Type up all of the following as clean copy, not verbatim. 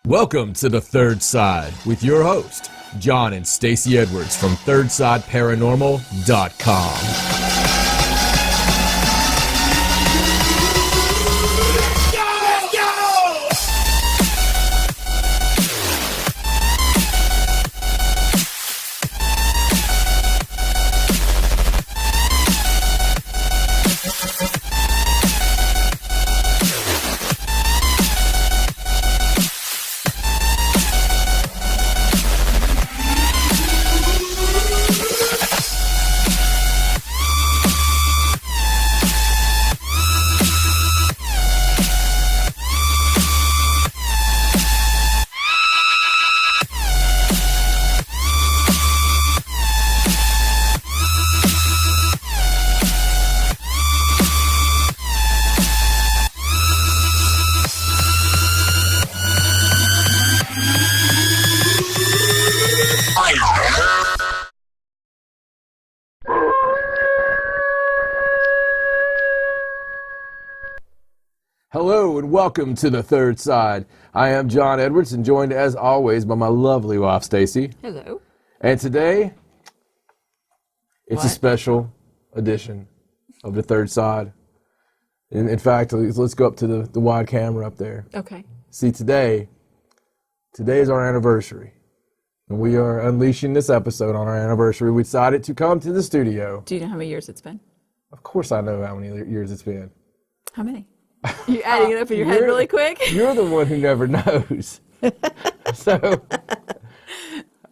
Welcome to The Third Side with your host, John and Stacey Edwards from thirdsideparanormal.com. Hello and welcome to The Third Side. I am John Edwards and joined as always by my lovely wife Stacey. Hello. And today, it's a special edition of The Third Side. In fact, let's go up to the wide camera up there. Okay. See, today is our anniversary. And we are unleashing this episode on our anniversary. We decided to come to the studio. Do you know how many years it's been? Of course I know how many years it's been. How many? You adding it up in your head really quick? You're the one who never knows. So,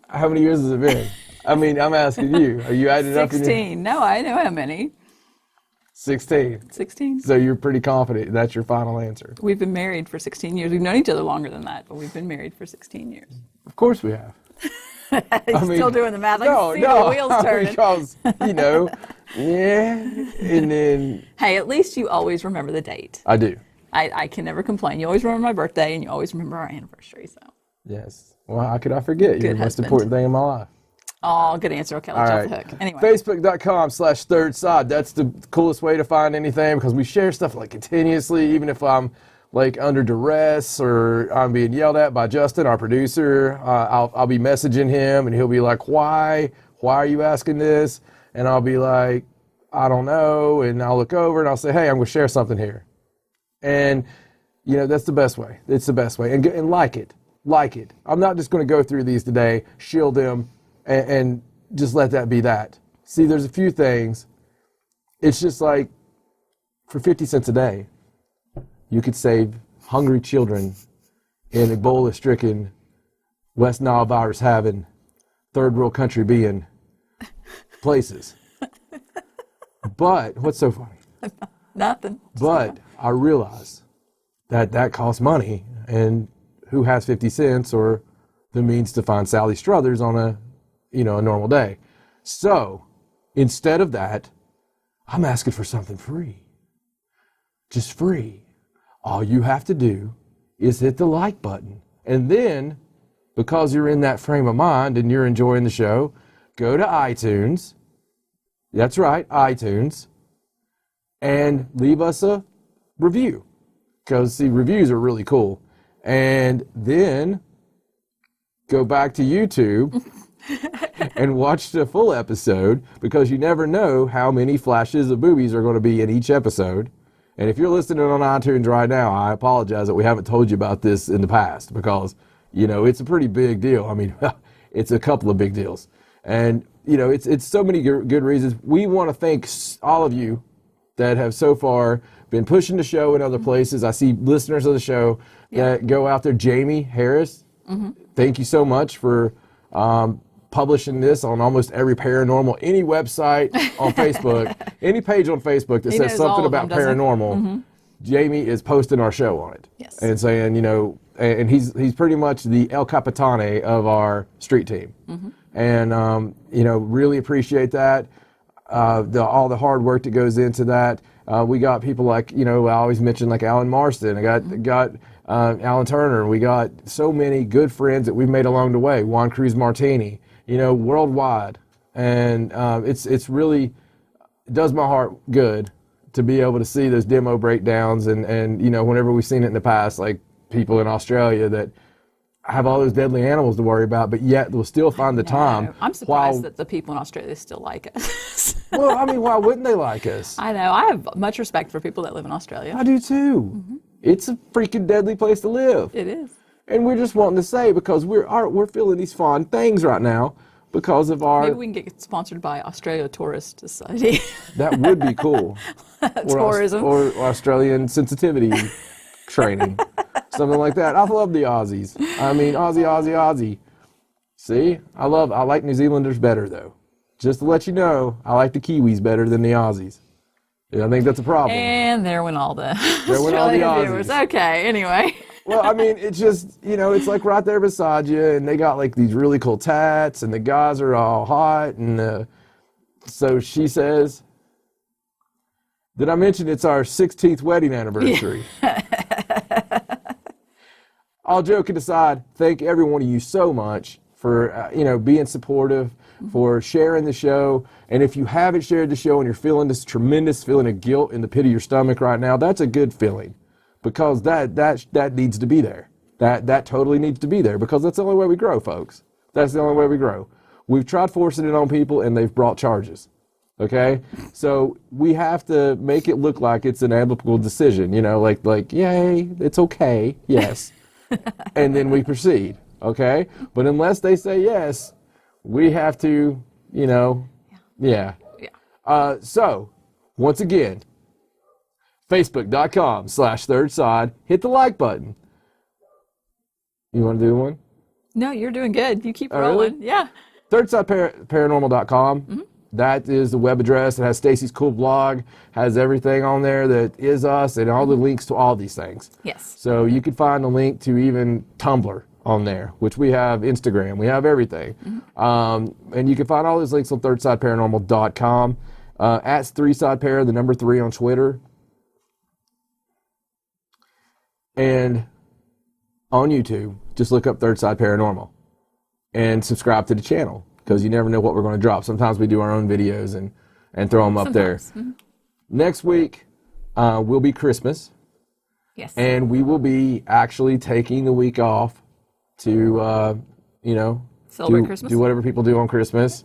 how many years has it been? I mean, I'm asking you. Are you adding it up? 16. No, I know how many. 16. 16. So you're pretty confident that's your final answer? We've been married for 16 years. We've known each other longer than that, but we've been married for 16 years. Of course we have. Still doing the math. I can see the wheels turning. Because, yeah, and then... Hey, at least you always remember the date. I do. I can never complain. You always remember my birthday, and you always remember our anniversary, so. Yes. Well, how could I forget? You're the most husband. important thing in my life. Oh, good answer. Okay, let's off the hook. Anyway. Facebook.com/thirdside. That's the coolest way to find anything because we share stuff like continuously, even if I'm like under duress or I'm being yelled at by Justin, our producer. I'll be messaging him and he'll be like, why are you asking this? And I'll be like, I don't know. And I'll look over and I'll say, hey, I'm going to share something here. And, that's the best way. It's the best way. And like it. Like it. I'm not just going to go through these today, shield them, and just let that be that. See, there's a few things. It's just like for 50 cents a day, you could save hungry children in Ebola-stricken West Nile virus having third world country being places. But what's so funny? Nothing. But I realize that costs money, and who has 50 cents or the means to find Sally Struthers on a normal day? So instead of that, I'm asking for something free. Just free. All you have to do is hit the like button. And then, because you're in that frame of mind and you're enjoying the show, go to iTunes. That's right, iTunes. And leave us a review. Because, see, reviews are really cool. And then go back to YouTube and watch the full episode, because you never know how many flashes of boobies are going to be in each episode. And if you're listening on iTunes right now, I apologize that we haven't told you about this in the past, because, it's a pretty big deal. I mean, it's a couple of big deals. And, it's so many good reasons. We want to thank all of you that have so far been pushing the show in other places. I see listeners of the show that go out there. Jamie Harris, thank you so much for publishing this on almost every paranormal, any website on Facebook, any page on Facebook that says something about paranormal. Jamie is posting our show on it. Yes. And saying, and he's pretty much the El Capitane of our street team. And, really appreciate that. All the hard work that goes into that. We got people like, I always mention like Alan Marston. I got Alan Turner. We got so many good friends that we've made along the way. Juan Cruz Martini, worldwide. And it's really, it does my heart good to be able to see those demo breakdowns. And whenever we've seen it in the past, like people in Australia that have all those deadly animals to worry about, but yet we'll still find the time. I'm surprised that the people in Australia still like us. Well, I mean, why wouldn't they like us? I know. I have much respect for people that live in Australia. I do too. It's a freaking deadly place to live. It is. And we're just wanting to say, because we're feeling these fun things right now because of our... Maybe we can get sponsored by Australia Tourist Society. That would be cool. Tourism. Or Australian sensitivity training. Something like that. I love the Aussies. I mean, Aussie. See? I like New Zealanders better, though. Just to let you know, I like the Kiwis better than the Aussies. Yeah, I think that's a problem. And there went all the Aussies. viewers. Okay, anyway. Well, I mean, it's just, it's like right there beside you, and they got like these really cool tats, and the guys are all hot, and so she says, did I mention it's our 16th wedding anniversary? All joking aside, thank every one of you so much for, being supportive, for sharing the show. And if you haven't shared the show and you're feeling this tremendous feeling of guilt in the pit of your stomach right now, that's a good feeling, because that needs to be there. That totally needs to be there, because that's the only way we grow, folks. That's the only way we grow. We've tried forcing it on people, and they've brought charges. Okay, so we have to make it look like it's an amicable decision, like yay, it's okay, yes, and then we proceed. Okay, but unless they say yes, we have to, yeah. So once again, Facebook.com/ThirdSide. Hit the like button. You want to do one? No, you're doing good. You keep rolling. Really? Yeah. ThirdSideParanormal.com. That is the web address. It has Stacey's cool blog, has everything on there that is us, and all the links to all these things. Yes. So you can find a link to even Tumblr on there, which we have Instagram. We have everything. And you can find all those links on thirdsideparanormal.com. At 3sidepara, the number 3 on Twitter. And on YouTube, just look up Third Side Paranormal and subscribe to the channel, because you never know what we're going to drop. Sometimes we do our own videos and throw them up there. Next week will be Christmas. Yes. And we will be actually taking the week off to, celebrate Christmas. Do whatever people do on Christmas.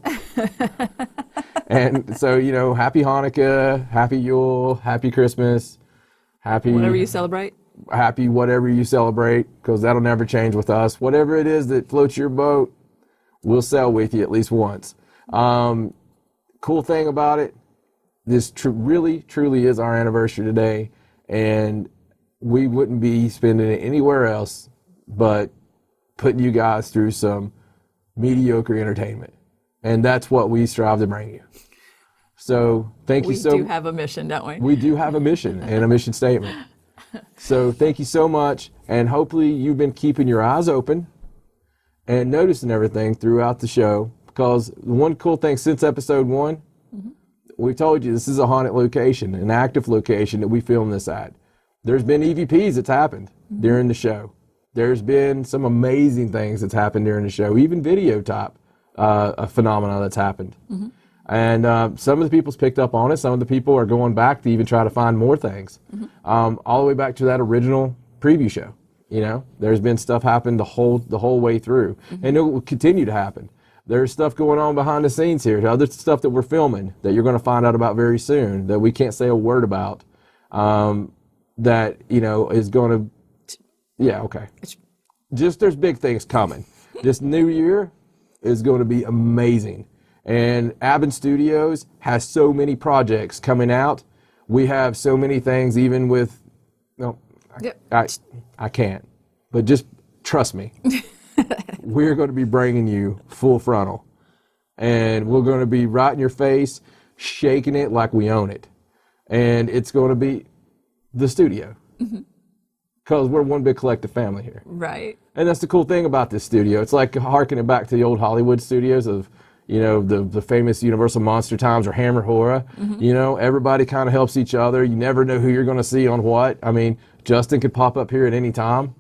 And so, happy Hanukkah, happy Yule, happy Christmas, happy... Whatever you celebrate. Happy whatever you celebrate, because that'll never change with us. Whatever it is that floats your boat, we'll sail with you at least once. Cool thing about it, this really, truly is our anniversary today, and we wouldn't be spending it anywhere else but putting you guys through some mediocre entertainment. And that's what we strive to bring you. So thank you so much. We do have a mission, don't we? We do have a mission and a mission statement. So thank you so much, and hopefully you've been keeping your eyes open and noticing everything throughout the show, because the one cool thing since episode 1, we told you this is a haunted location, an active location that we film this at. There's been EVPs that's happened during the show. There's been some amazing things that's happened during the show, even video type a phenomena that's happened. And some of the people's picked up on it. Some of the people are going back to even try to find more things. All the way back to that original preview show. There's been stuff happen the whole way through, and it will continue to happen. There's stuff going on behind the scenes here, other stuff that we're filming that you're going to find out about very soon that we can't say a word about. That is going to, yeah, okay. Just there's big things coming. This new year is going to be amazing. And Aben Studios has so many projects coming out. We have so many things, even with, I can't. But just trust me. We're going to be bringing you full frontal. And we're going to be right in your face, shaking it like we own it. And it's going to be the studio. Because we're one big collective family here. Right. And that's the cool thing about this studio. It's like harkening back to the old Hollywood studios of, the famous Universal Monster Times or Hammer Horror. Everybody kind of helps each other. You never know who you're going to see on what. I mean, Justin could pop up here at any time,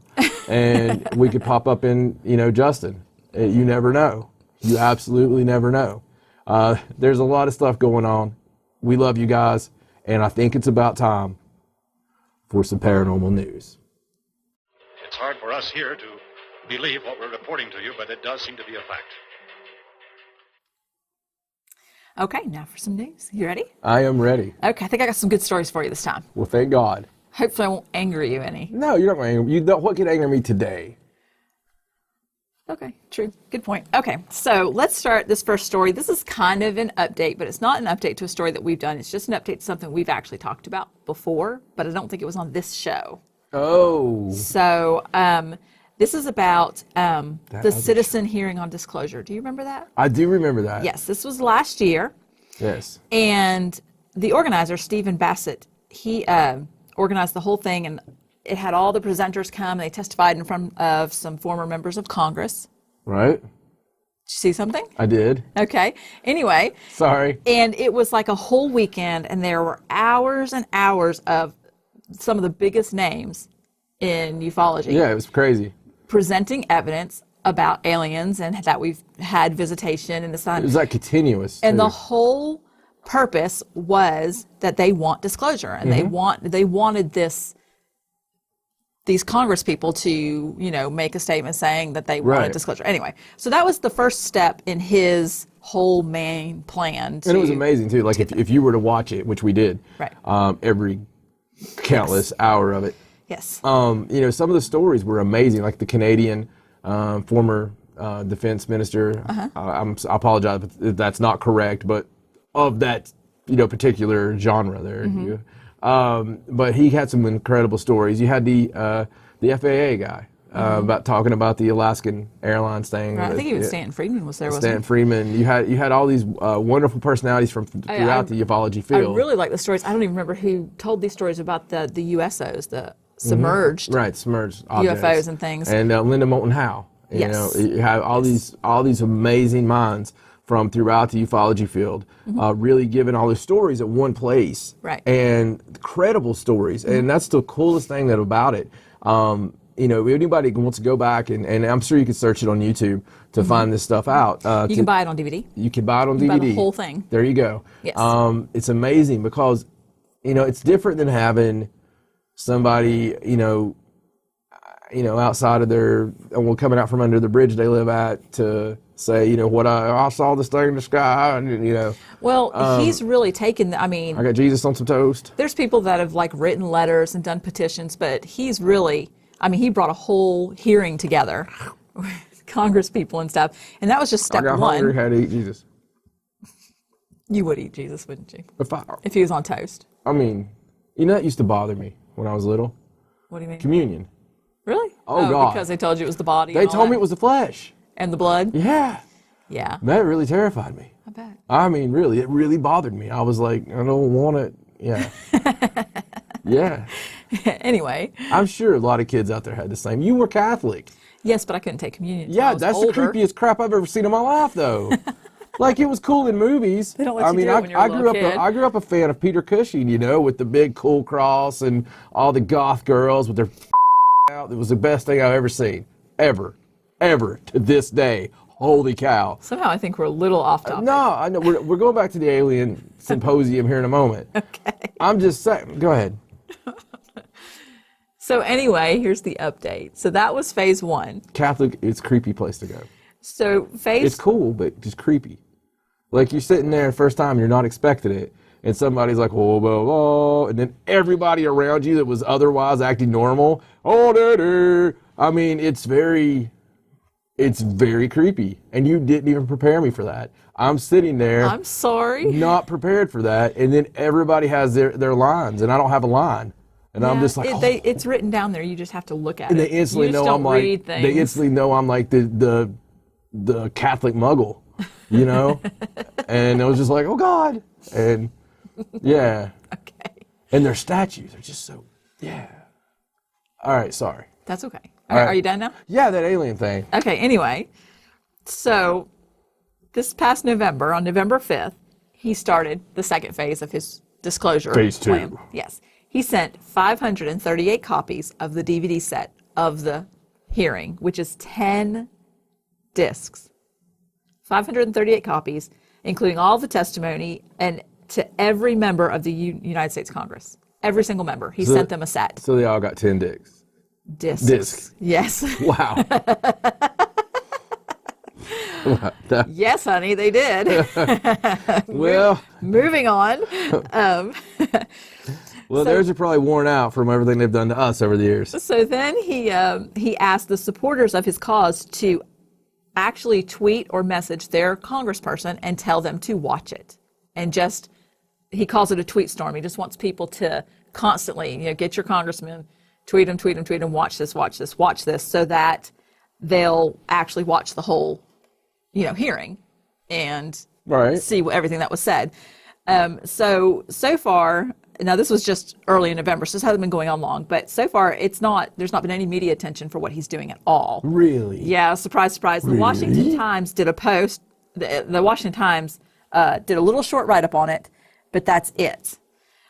and we could pop up in, Justin. You never know. You absolutely never know. There's a lot of stuff going on. We love you guys, and I think it's about time for some paranormal news. It's hard for us here to believe what we're reporting to you, but it does seem to be a fact. Okay, now for some news. You ready? I am ready. Okay, I think I got some good stories for you this time. Well, thank God. Hopefully I won't anger you any. No, you're not going to anger me. You know, what could anger me today? Okay, true. Good point. Okay, so let's start this first story. This is kind of an update, but it's not an update to a story that we've done. It's just an update to something we've actually talked about before, but I don't think it was on this show. Oh. So this is about the citizen hearing on disclosure. Do you remember that? I do remember that. Yes, this was last year. Yes. And the organizer, Stephen Bassett, he organized the whole thing, and it had all the presenters come, and they testified in front of some former members of Congress. Right. Did you see something? I did. Okay. Anyway. Sorry. And it was like a whole weekend, and there were hours and hours of some of the biggest names in ufology. Yeah, it was crazy. Presenting evidence about aliens and that we've had visitation and this. It was like continuous. And too. the whole purpose was that they want disclosure, and they wanted these Congress people to, you know, make a statement saying that they wanted disclosure. Anyway, so that was the first step in his whole main plan. And it was amazing too. Like if you were to watch it, which we did, right? Every countless hour of it. Yes. You know, some of the stories were amazing. Like the Canadian former defense minister. I apologize if that's not correct, but of that, you know, particular genre there. But he had some incredible stories. You had the FAA guy about talking about the Alaskan Airlines thing. Right. I think even Stanton Friedman was there, wasn't Stanton Friedman. You had all these wonderful personalities from throughout the ufology field. I really like the stories. I don't even remember who told these stories about the USOs, the submerged, submerged objects. UFOs and things. And Linda Moulton Howe. You know, you have all these amazing minds from throughout the ufology field, really giving all their stories at one place, right? And credible stories, and that's the coolest thing about it. You know, anybody wants to go back, and I'm sure you can search it on YouTube to find this stuff out. You can buy it on DVD. You can buy it on DVD. Buy the whole thing. There you go. Yes. It's amazing because, you know, it's different than having somebody, outside of coming out from under the bridge they live at to say, you know, what I saw this thing in the sky, and you know. Well, he's really taken. I got Jesus on some toast. There's people that have like written letters and done petitions, but he's really. He brought a whole hearing together, with Congress people and stuff, and that was just step I got one. hungry, had to eat Jesus. You would eat Jesus, wouldn't you? If he was on toast. That used to bother me when I was little. What do you mean? Communion. Really? Oh, God. Because they told you it was the body. They told me it was the flesh. And the blood? Yeah. Yeah. That really terrified me. I bet. Really, it really bothered me. I was like, I don't want it. Yeah. Yeah. Anyway. I'm sure a lot of kids out there had the same. You were Catholic. Yes, but I couldn't take communion. Yeah, that's the creepiest crap I've ever seen in my life, though. Like, it was cool in movies. They don't let you do it when you're a little kid. I grew up a fan of Peter Cushing, you know, with the big cool cross and all the goth girls with their out. It was the best thing I've ever seen. Ever. To this day. Holy cow. Somehow I think we're a little off topic. No, I know. We're going back to the alien symposium here in a moment. Okay. I'm just saying. Go ahead. So anyway, here's the update. So that was phase one. Catholic, it's a creepy place to go. So It's cool, but just creepy. Like, you're sitting there the first time, you're not expecting it, and somebody's like, whoa, whoa, whoa, and then everybody around you that was otherwise acting normal, it's very creepy, and you didn't even prepare me for that. I'm sitting there. I'm sorry. Not prepared for that, and then everybody has their lines, and I don't have a line. And I'm just like, it's written down there. You just have to look at and it. They instantly know I'm like, the Catholic muggle, you know? And it was just like, oh God. And yeah. Okay. And their statues are just so, yeah. All right, sorry. That's okay. All right. Are you done now? Yeah, that alien thing. Okay, anyway. So this past November, on November 5th, he started the second phase of his disclosure Phase 2. plan. Yes. He sent 538 copies of the DVD set of the hearing, which is 10 discs. 538 copies, including all the testimony, and to every member of the United States Congress. Every single member. He sent them a set. So they all got 10 discs. discs. Discs. Yes. Wow. Yes, honey, they did. Well, Moving on. theirs are probably worn out from everything they've done to us over the years. So then he asked the supporters of his cause to actually tweet or message their congressperson and tell them to watch it. And just, he calls it a tweet storm. He just wants people to constantly, get your congressman, tweet them, watch this, so that they'll actually watch the whole, hearing and see everything that was said. So far, now this was just early in November, so this hasn't been going on long, but so far there's not been any media attention for what he's doing at all. Really? Yeah, surprise, surprise. The Washington Times did a post, the Washington Times did a little short write-up on it, but that's it.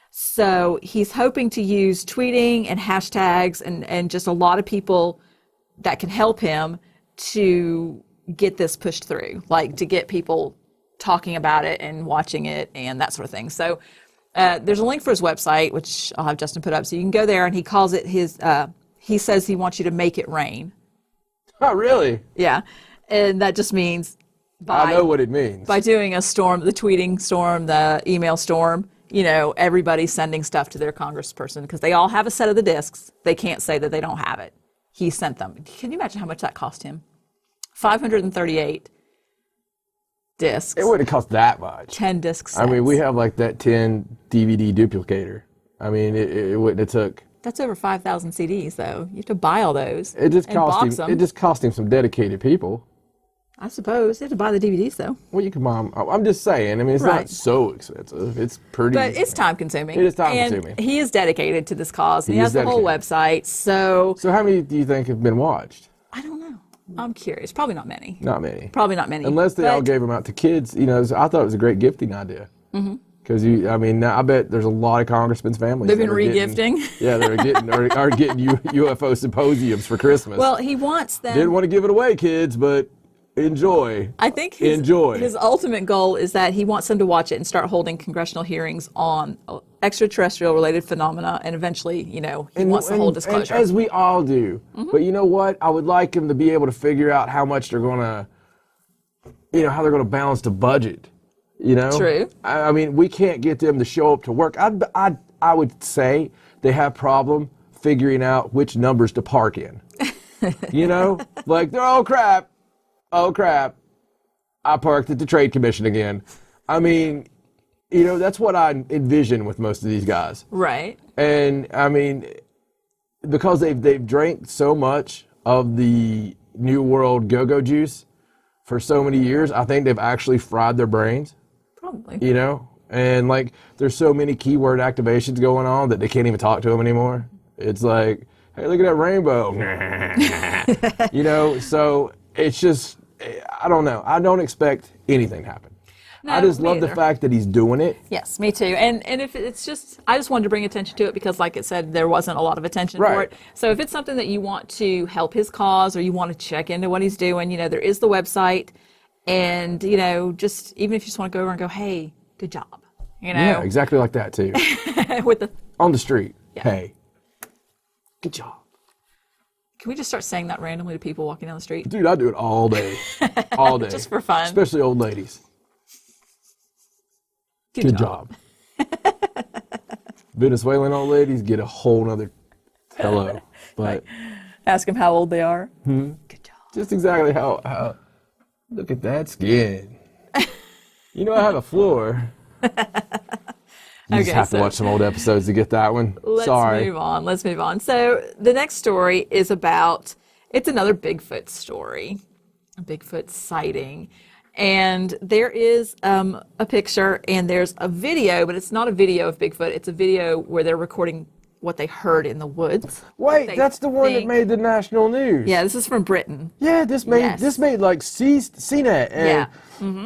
So he's hoping to use tweeting and hashtags and just a lot of people that can help him to get this pushed through, like to get people talking about it and watching it and that sort of thing. So there's a link for his website, which I'll have Justin put up. So you can go there, and he calls it he says he wants you to make it rain. Oh, really? Yeah. And that just means I know what it means. by doing a storm, the tweeting storm, the email storm, everybody's sending stuff to their congressperson because they all have a set of the discs. They can't say that they don't have it. He sent them. Can you imagine how much that cost him? 538 discs. It wouldn't cost that much. 10 disc sets. I mean, we have like that 10 DVD duplicator. I mean, it wouldn't have took. That's over 5,000 CDs, though. You have to buy all those. It just and cost box him. them. It just cost him some dedicated people. I suppose. You have to buy the DVDs, though. Well, you can buy them. I'm just saying. I mean, it's Right. not so expensive. It's pretty. But it's time consuming. It is time and consuming. He is dedicated to this cause. And He he is has the whole dedicated. website. So So how many do you think have been watched? I don't know. I'm curious. Probably not many. Not many. Probably not many. Unless they all But- gave them out to kids. I thought it was a great gifting idea. Because I bet there's a lot of congressmen's families. They've that been are re-gifting. Yeah, they're getting are getting UFO symposiums for Christmas. Well, he wants them. Didn't want to give it away, kids, but enjoy. I think Enjoy. his ultimate goal is that he wants them to watch it and start holding congressional hearings on extraterrestrial related phenomena, and eventually, he wants the whole disclosure. And as we all do. But you know what? I would like him to be able to figure out how much they're going to, how they're going to balance the budget. True. I mean, we can't get them to show up to work. I would say they have problem figuring out which numbers to park in. Like they're oh crap, I parked at the Trade Commission again. I mean, that's what I envision with most of these guys. Right. And I mean, because they've drank so much of the New World go-go juice for so many years, I think they've actually fried their brains. Probably. And like there's so many keyword activations going on that they can't even talk to them anymore. It's like, hey, look at that rainbow. So it's just, I don't know. I don't expect anything to happen. No, I just me love the either. fact that he's doing it. Yes, me too. And if it's just, I just wanted to bring attention to it because, like it said, there wasn't a lot of attention for Right. it. So if it's something that you want to help his cause or you want to check into what he's doing, there is the website. And, just even if you just want to go over and go, hey, good job. Yeah, exactly like that too. With the, On the street. Yeah. Hey, good job. can we just start saying that randomly to people walking down the street? Dude, I do it all day. All day. Just for fun. Especially old ladies. Good job. Venezuelan old ladies get a whole nother hello. But Ask them how old they are. Good job. just exactly how look at that skin. I have a floor. You just Okay, have to so- watch some old episodes to get that one. Let's move on. Let's move on. So the next story is it's another Bigfoot story, a Bigfoot sighting. And there is a picture and there's a video, but it's not a video of Bigfoot. It's a video where they're recording what they heard in the woods. Wait, They that's the one that think- made the national news. Yeah, this is from Britain. Yeah, this made Yes. like CNET. And Yeah.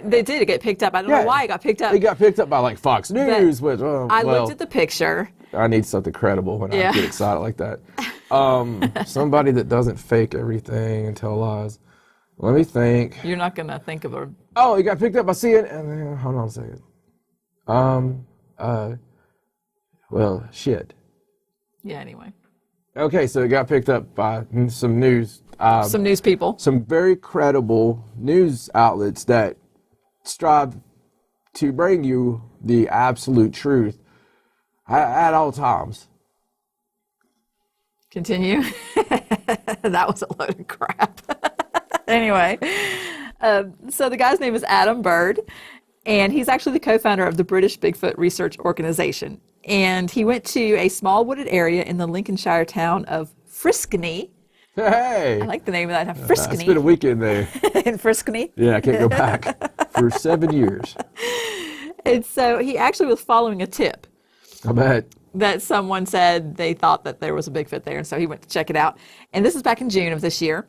They did get picked up. I don't know why it got picked up. It got picked up by like Fox News, which I looked at the picture. I need something credible when Yeah. I get excited like that. Somebody that doesn't fake everything and tell lies. Let me think. You're not going to think of a... Oh, it got picked up by CNN. Hold on a second. Well, shit. Yeah, anyway. Okay, so it got picked up by some news. Some news people. Some very credible news outlets that strive to bring you the absolute truth at all times. Continue. That was a load of crap. Anyway, so the guy's name is Adam Bird, and he's actually the co-founder of the British Bigfoot Research Organization. And he went to a small wooded area in the Lincolnshire town of Friskney. Hey! I like the name of that, I Friskney. spent a weekend there. In Friskney. Yeah, I can't go back for 7 years. And so he actually was following a tip I bet. that someone said they thought that there was a Bigfoot there, and so he went to check it out. And this is back in June of this year.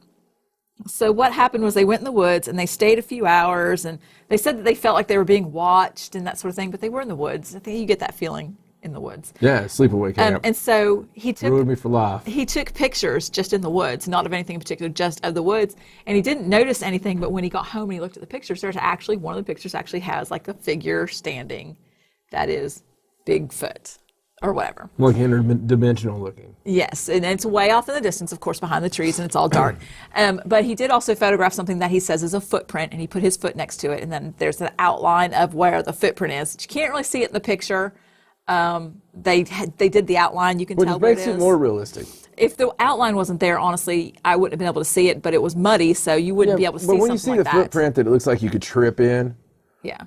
So what happened was they went in the woods and they stayed a few hours, and they said that they felt like they were being watched and that sort of thing, but they were in the woods. I think you get that feeling in the woods. Yeah, sleepaway camp. And so he Ruined me for life. he took pictures just in the woods, not of anything in particular, just of the woods. And he didn't notice anything, but when he got home and he looked at the pictures, there's actually, one of the pictures actually has like a figure standing that is Bigfoot or whatever. Like interdimensional looking. Yes, and it's way off in the distance, of course, behind the trees, and it's all dark. But he did also photograph something that he says is a footprint, and he put his foot next to it, and then there's an outline of where the footprint is. You can't really see it in the picture. They did the outline. You can Which tell where it makes it is. more realistic. If the outline wasn't there, honestly, I wouldn't have been able to see it, but it was muddy, so you wouldn't be able to see but something when you see like the that. footprint that it looks like you could trip in, Yeah.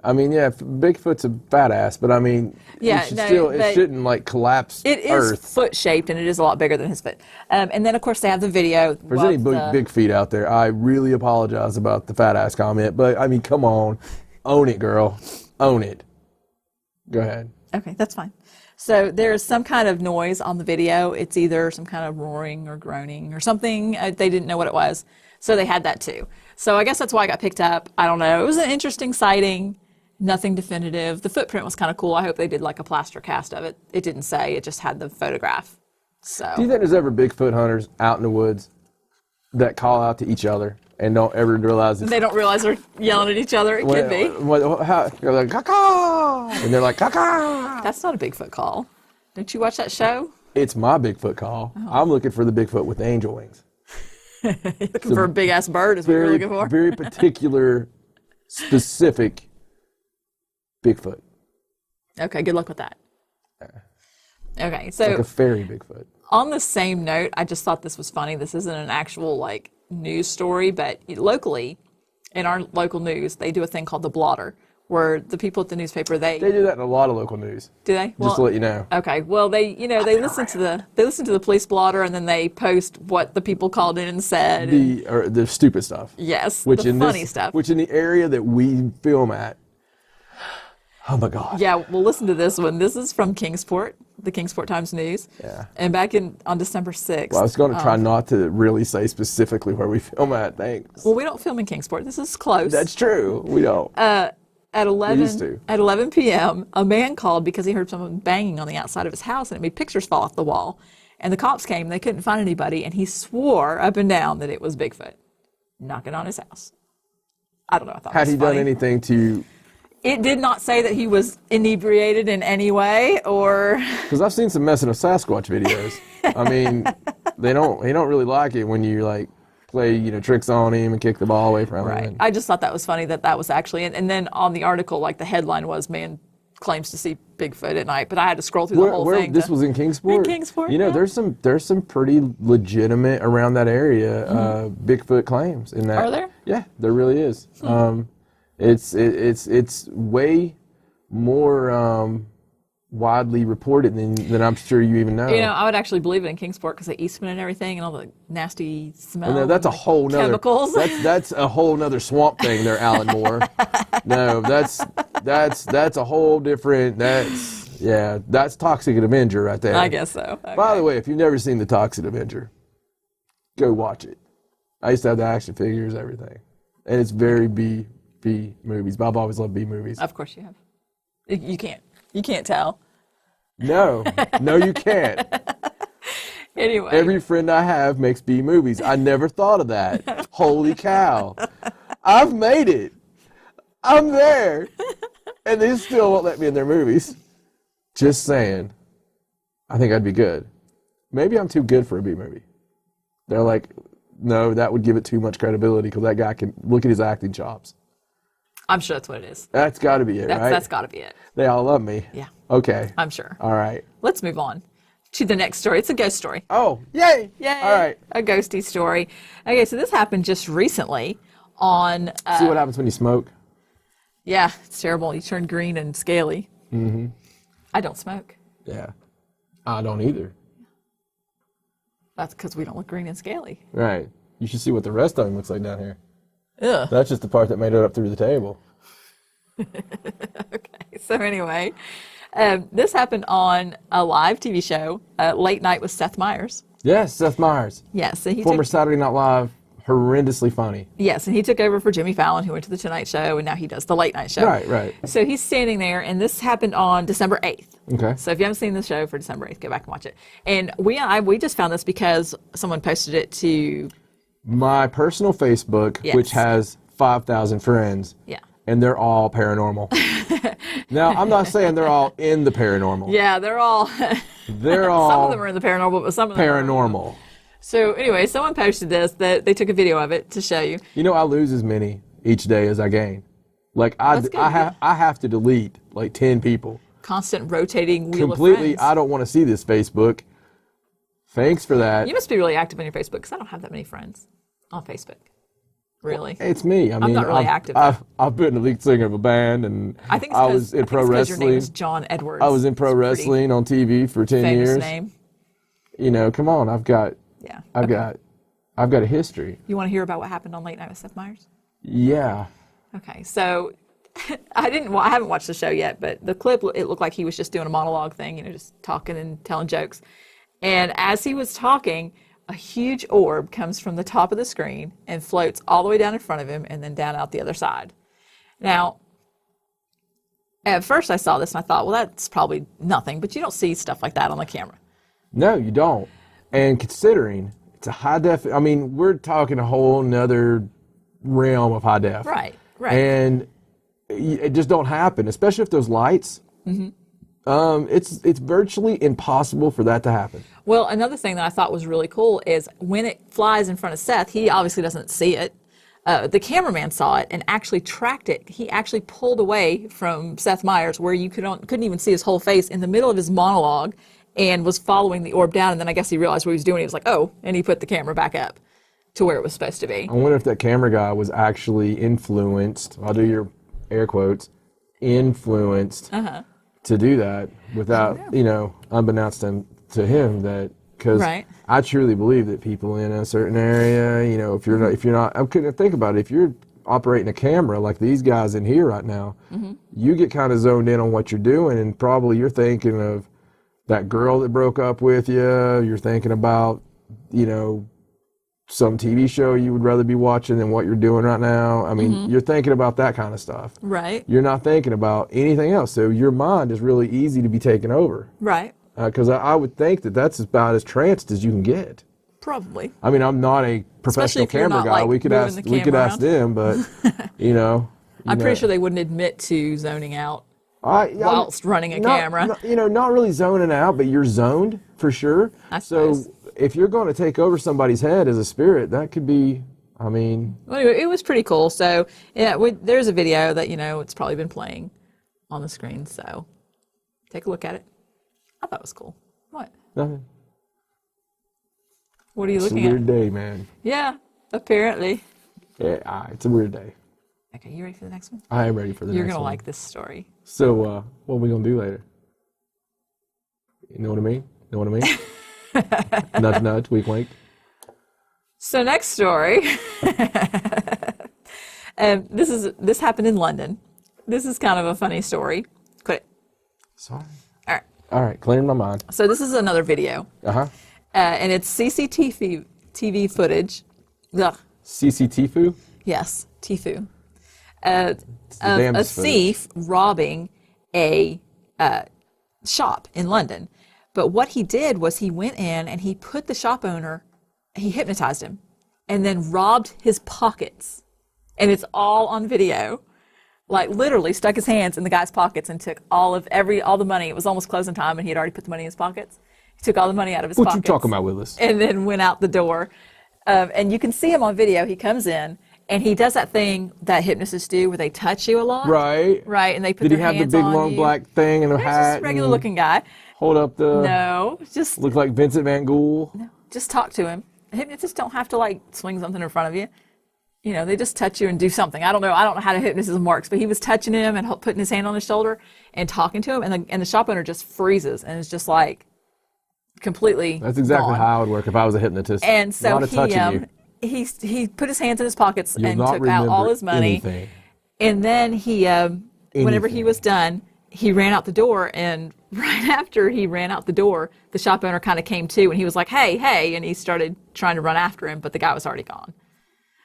I mean, yeah, Bigfoot's a fat ass, but I mean, Yeah, it, should no, it but shouldn't like collapse It is Earth. foot-shaped, and it is a lot bigger than his foot. And then, of course, they have the video. If there's any big feet out there, I really apologize about the fat ass comment, but I mean, come on, own it, girl, own it. Go ahead. Okay, that's fine. So there's some kind of noise on the video. It's either some kind of roaring or groaning or something. They didn't know what it was. So they had that too. So I guess that's why I got picked up. I don't know. It was an interesting sighting. Nothing definitive. The footprint was kind of cool. I hope they did like a plaster cast of it. It didn't say. It just had the photograph. So. Do you think there's ever Bigfoot hunters out in the woods that call out to each other and don't ever realize it's... They don't realize they're yelling at each other. It could be. You're like, caw, and they're like, caw. That's not a Bigfoot call. Don't you watch that show? It's my Bigfoot call. Oh. I'm looking for the Bigfoot with the angel wings. You're looking for a big ass bird is what you're looking for? Very particular, specific Bigfoot. Okay, good luck with that. Okay, so Like a fairy Bigfoot. on the same note, I just thought this was funny. This isn't an actual like news story, but locally, in our local news, they do a thing called the blotter, where the people at the newspaper They do that in a lot of local news. do they? Just to let you know. Okay. Well, they listen to the police blotter, and then they post what the people called in and said. The stupid stuff. Yes, Which the in funny this, stuff. Which in the area that we film at. Oh my God. Yeah, well, listen to this one. This is from Kingsport, the Kingsport Times News. Yeah. And back on December 6th. Well, I was going to try not to really say specifically where we film at. Thanks. Well, we don't film in Kingsport. This is close. That's true. We don't. At used to. 11 p.m., a man called because he heard someone banging on the outside of his house, and it made pictures fall off the wall. And the cops came, and they couldn't find anybody, and he swore up and down that it was Bigfoot knocking on his house. I don't know. I thought Had it was he funny. done anything to... It did not say that he was inebriated in any way, or... Because I've seen some messing with Sasquatch videos. I mean, they don't really like it when you like play tricks on him and kick the ball away from him. Right. And- I just thought that was funny that was actually, and then on the article, like the headline was, man claims to see Bigfoot at night, but I had to scroll through the whole thing. This was in Kingsport? In Kingsport, You know, yeah. there's some pretty legitimate around that area Bigfoot claims in that. Are there? Yeah, there really is. It's way more widely reported than I'm sure you even know. I would actually believe it in Kingsport because of Eastman and everything and all the nasty smell. No, that's a and whole nother chemicals. That's a whole nother swamp thing there, Alan Moore. No, that's a whole different. That's Toxic Avenger right there. I guess so. Okay. By the way, if you've never seen the Toxic Avenger, go watch it. I used to have the action figures, everything, and it's very B movies. But I've always loved B movies. Of course you have. You can't tell. No, you can't. Anyway. Every friend I have makes B movies. I never thought of that. Holy cow. I've made it. I'm there. And they still won't let me in their movies. Just saying. I think I'd be good. maybe I'm too good for a B movie. They're like, no, that would give it too much credibility because that guy can look at his acting chops. I'm sure that's what it is. That's got to be it, right? That's got to be it. They all love me. Yeah. Okay. I'm sure. All right. Let's move on to the next story. It's a ghost story. Oh, yay! Yay! All right. A ghosty story. Okay, so this happened just recently on... See what happens when you smoke? Yeah, it's terrible. You turn green and scaly. Mm-hmm. I don't smoke. Yeah. I don't either. That's because we don't look green and scaly. Right. You should see what the rest of him looks like down here. Ugh. That's just the part that made it up through the table. Okay, so anyway, this happened on a live TV show, Late Night with Seth Meyers. Yes, Seth Meyers. Yes, and he Former Saturday Night Live, horrendously funny. Yes, and he took over for Jimmy Fallon, who went to the Tonight Show, and now he does the Late Night Show. Right, right. So he's standing there, and this happened on December 8th. Okay. So if you haven't seen the show for December 8th, go back and watch it. And we just found this because someone posted it to... My personal Facebook, Yes. which has 5,000 friends. Yeah. And they're all paranormal. Now, I'm not saying they're all in the paranormal. Yeah, they're all... They're all some of them are in the paranormal, but some of them paranormal. So anyway, someone posted this, that they took a video of it to show you. You know, I lose as many each day as I gain. Like, I have to delete like 10 people. Constant rotating wheel Completely, of friends. I don't want to see this Facebook. Thanks for that. You must be really active on your Facebook, because I don't have that many friends on Facebook. Really? It's me. I mean, not really active. I've been the lead singer of a band, and I think it's I was in pro wrestling. Your name is John Edwards. I was in pro wrestling on TV for 10 famous years. Name. You know, come on, I've got a history. You want to hear about what happened on Late Night with Seth Meyers? Yeah. Okay, so I haven't watched the show yet, but the clip, it looked like he was just doing a monologue thing, just talking and telling jokes. And as he was talking, a huge orb comes from the top of the screen and floats all the way down in front of him and then down out the other side. Now, at first I saw this and I thought, well, that's probably nothing, but you don't see stuff like that on the camera. No, you don't. And considering it's a high def, I mean, we're talking a whole nother realm of high def. Right. And it just don't happen, especially if those lights. Mm-hmm. It's virtually impossible for that to happen. Well, another thing that I thought was really cool is when it flies in front of Seth, he obviously doesn't see it. The cameraman saw it and actually tracked it. He actually pulled away from Seth Meyers where you couldn't even see his whole face in the middle of his monologue and was following the orb down. And then I guess he realized what he was doing. He was like, oh, and he put the camera back up to where it was supposed to be. I wonder if that camera guy was actually influenced, I'll do your air quotes, influenced to do that wouithout, unbeknownst to him, that because I truly believe that people in a certain area, if you're not, I couldn't think about it. If you're operating a camera like these guys in here right now, you get kind of zoned in on what you're doing, and probably you're thinking of that girl that broke up with you. You're thinking about, some TV show you would rather be watching than what you're doing right now. I mean, you're thinking about that kind of stuff. Right. You're not thinking about anything else. So your mind is really easy to be taken over. Right. Because I would think that that's about as tranced as you can get. Probably. I mean, I'm not a professional camera guy. We could ask them, but I'm pretty sure they wouldn't admit to zoning out whilst running a camera. Not really zoning out, but you're zoned for sure. I suppose. So if you're going to take over somebody's head as a spirit, that could be, Well, anyway, it was pretty cool. So, yeah, there's a video that, it's probably been playing on the screen. So, take a look at it. I thought it was cool. What? Nothing. What are you looking at? It's a weird day, man. Yeah, apparently. Yeah, it's a weird day. Okay, you ready for the next one? I am ready for the next one. You're going to like this story. So, what are we going to do later? You know what I mean? Nudge, nudge, wink, wink. So next story. This happened in London. This is kind of a funny story. Quit it. Sorry. All right, clearing my mind. So this is another video. And it's CCTV footage. Ugh. CCTV? Yes, Tifu. A thief robbing a shop in London. But what he did was he went in and he put the shop owner, he hypnotized him, and then robbed his pockets. And it's all on video. Like literally stuck his hands in the guy's pockets and took all the money. It was almost closing time and he had already put the money in his pockets. He took all the money out of his What pockets. you talking about, Willis? And then went out the door. And you can see him on video. He comes in, and he does that thing that hypnotists do where they touch you a lot. Right. Right, and they put Did he their have the hands big on long you. black thing and a He's hat? just a regular looking guy. Hold up the. No, just Look like Vincent Van Gogh. just talk to him. Hypnotists don't have to like swing something in front of you. You know, they just touch you and do something. I don't know how the hypnotism works, but he was touching him and putting his hand on his shoulder and talking to him, and the shop owner just freezes and is just like completely. That's exactly gone. how I would work if I was a hypnotist. And a so lot of touching you. he put his hands in his pockets You'll and not took out all remember his money. anything. And then he, whenever he Anything. was done, he ran out the door. And right after he ran out the door, the shop owner kind of came to, and he was like, "Hey, hey!" And he started trying to run after him, but the guy was already gone.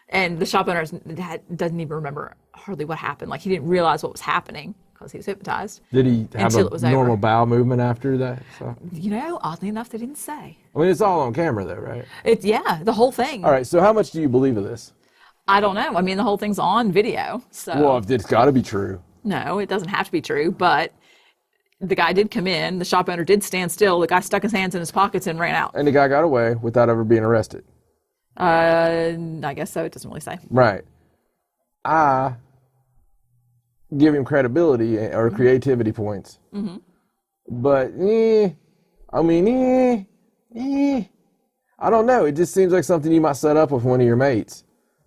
And the shop owner doesn't even remember hardly what happened. Like, he didn't realize what was happening because he was hypnotized. Did he have Until a it was normal over. bowel movement after that? So, You know, oddly enough, they didn't say. I mean, it's all on camera, though, right? Yeah, the whole thing. All right. So, how much do you believe of this? I don't know. I mean, the whole thing's on video. So Well, it's got to be true. no, it doesn't have to be true. But the guy did come in. The shop owner did stand still. The guy stuck his hands in his pockets and ran out. And the guy got away without ever being arrested. I guess so. It doesn't really say. Right. I give him credibility or creativity points. Mm-hmm. But, I don't know. It just seems like something you might set up with one of your mates.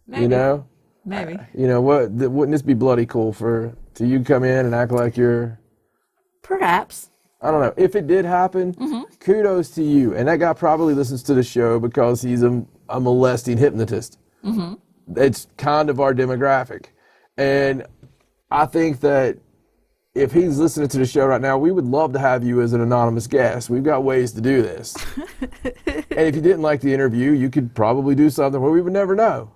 Maybe. You know? Maybe. You know, wouldn't this be bloody cool to you come in and act like you're... Perhaps. I don't know. If it did happen, kudos to you. And that guy probably listens to the show because he's a molesting hypnotist. Mm-hmm. It's kind of our demographic. And I think that if he's listening to the show right now, we would love to have you as an anonymous guest. We've got ways to do this. And if you didn't like the interview, you could probably do something where we would never know.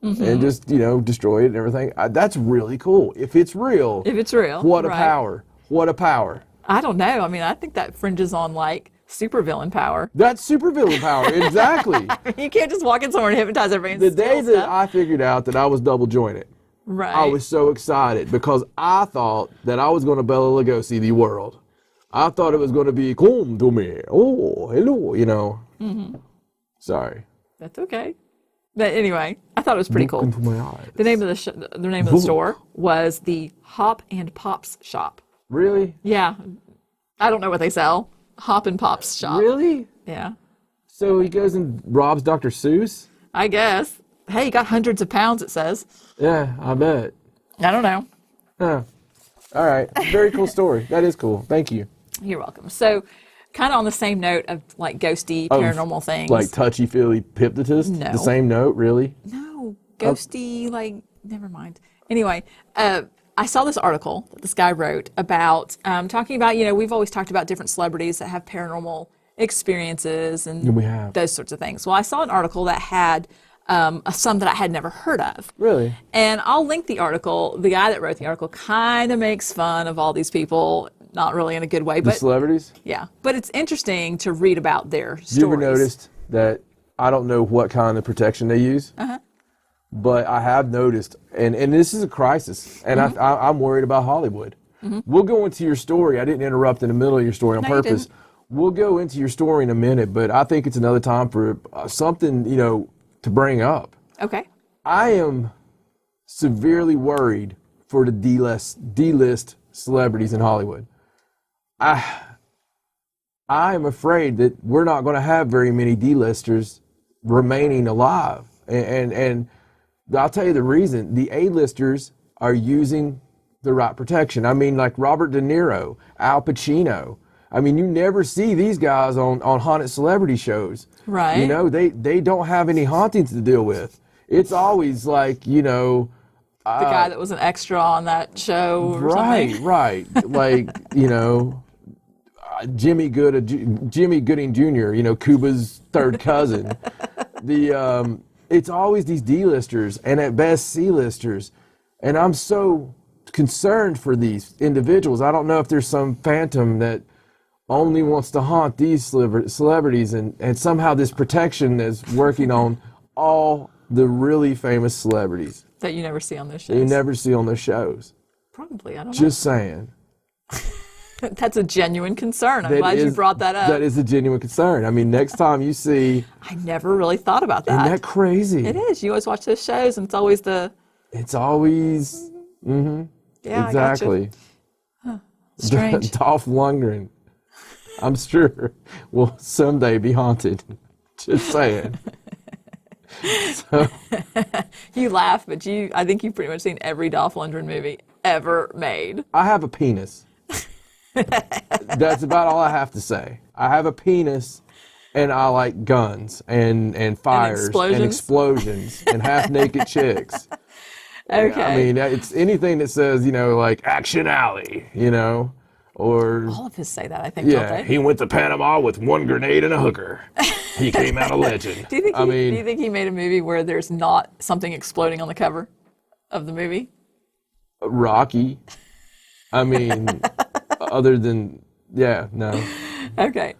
Mm-hmm. And just, destroy it and everything. That's really cool. If it's real. If it's real. What a right. power. What a power. I don't know. I mean, I think that fringes on like supervillain power. That's supervillain power, exactly. You can't just walk in somewhere and hypnotize everybody. The And day steal that stuff. I figured out that I was double jointed, Right. I was so excited because I thought that I was going to Bela Lugosi the world. I thought it was going to be, come to me, oh, hello, Mm-hmm. Sorry. That's okay. But anyway, I thought it was pretty cool. Look into my eyes. The name of the store was the Hop and Pops Shop. Really? Yeah. I don't know what they sell. Hop and Pops Shop. Really? Yeah. So he goes and robs Dr. Seuss? I guess. Hey, he got hundreds of pounds, it says. Yeah, I bet. I don't know. Huh. All right. Very cool story. That is cool. Thank you. You're welcome. So, kind of on the same note of like ghosty, paranormal things. Like touchy-feely hypnotist? No. The same note, really? No, ghosty, never mind. Anyway, I saw this article that this guy wrote about talking about, we've always talked about different celebrities that have paranormal experiences and we have. those sorts of things. Well, I saw an article that had some that I had never heard of. Really? And I'll link the article. The guy that wrote the article kind of makes fun of all these people, not really in a good way, The but celebrities? yeah. But it's interesting to read about their stories. You ever noticed that I don't know what kind of protection they use? But I have noticed, and this is a crisis, and I'm worried about Hollywood. We'll go into your story. I didn't interrupt in the middle of your story on No, you purpose. didn't. We'll go into your story in a minute, but I think it's another time for something, to bring up. Okay. I am severely worried for the D-list celebrities in Hollywood. I am afraid that we're not going to have very many D-listers remaining alive. And I'll tell you the reason. The A-listers are using the right protection. I mean, like Robert De Niro, Al Pacino. I mean, you never see these guys on haunted celebrity shows. Right. They don't have any hauntings to deal with. It's always like, The guy that was an extra on that show or something. Right. Like, Jimmy Gooding Jr., Cuba's third cousin. It's always these D-listers and at best C-listers. And I'm so concerned for these individuals. I don't know if there's some phantom that only wants to haunt these celebrities and somehow this protection is working on all the really famous celebrities That you never see on those shows. that you never see on their shows. Probably, I don't know. Just saying. That's a genuine concern. I'm glad you brought that up. That is a genuine concern. I mean, next time you see... I never really thought about that. Isn't that crazy? It is. You always watch those shows, and it's always the... It's always... Mm-hmm. Yeah, exactly. Huh. Strange. Dolph Lundgren, I'm sure, will someday be haunted. Just saying. So. You laugh, but I think you've pretty much seen every Dolph Lundgren movie ever made. I have a penis. That's about all I have to say. I have a penis, and I like guns and fires and explosions and half-naked chicks. Okay. I mean, it's anything that says, like Action Alley, or... All of his say that, I think, don't they? He went to Panama with one grenade and a hooker. He came out a legend. Do you think he made a movie where there's not something exploding on the cover of the movie? Rocky. I mean, other than, no. Okay.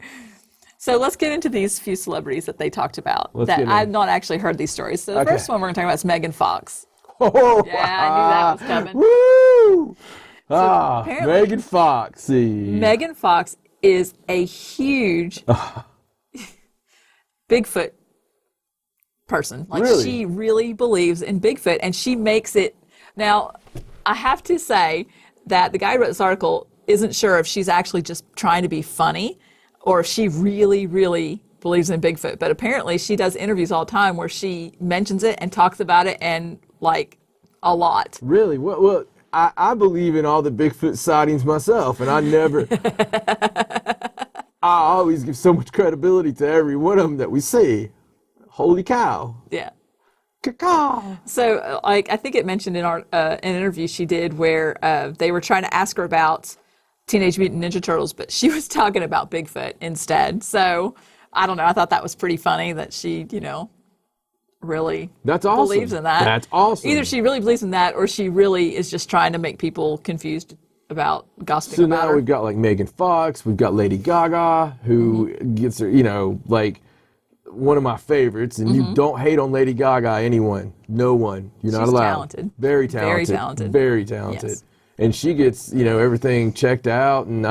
So let's get into these few celebrities that they talked about that I've not actually heard these stories. So the first one we're going to talk about is Megan Fox. Oh, yeah, I knew that was coming. Woo! So Megan Fox. Megan Fox is a huge Bigfoot person. Like, really? She really believes in Bigfoot, and she makes it. Now, I have to say that the guy who wrote this article isn't sure if she's actually just trying to be funny or if she really, really believes in Bigfoot. But apparently she does interviews all the time where she mentions it and talks about it and, like, a lot. Really? Well, I believe in all the Bigfoot sightings myself, and I never... I always give so much credibility to every one of them that we see. Holy cow. Yeah. Caw. So, like, I think it mentioned in an interview she did where they were trying to ask her about Teenage Mutant Ninja Turtles, but she was talking about Bigfoot instead. So, I don't know. I thought that was pretty funny that she, really believes in that. That's awesome. Either she really believes in that or she really is just trying to make people confused about gossiping about her. So now we've got, like, Megan Fox. We've got Lady Gaga, who gets her, like... one of my favorites, and you don't hate on Lady Gaga, anyone, no one. You're not allowed. Talented. Very talented. Very talented. Very talented. Yes. And she gets, everything checked out and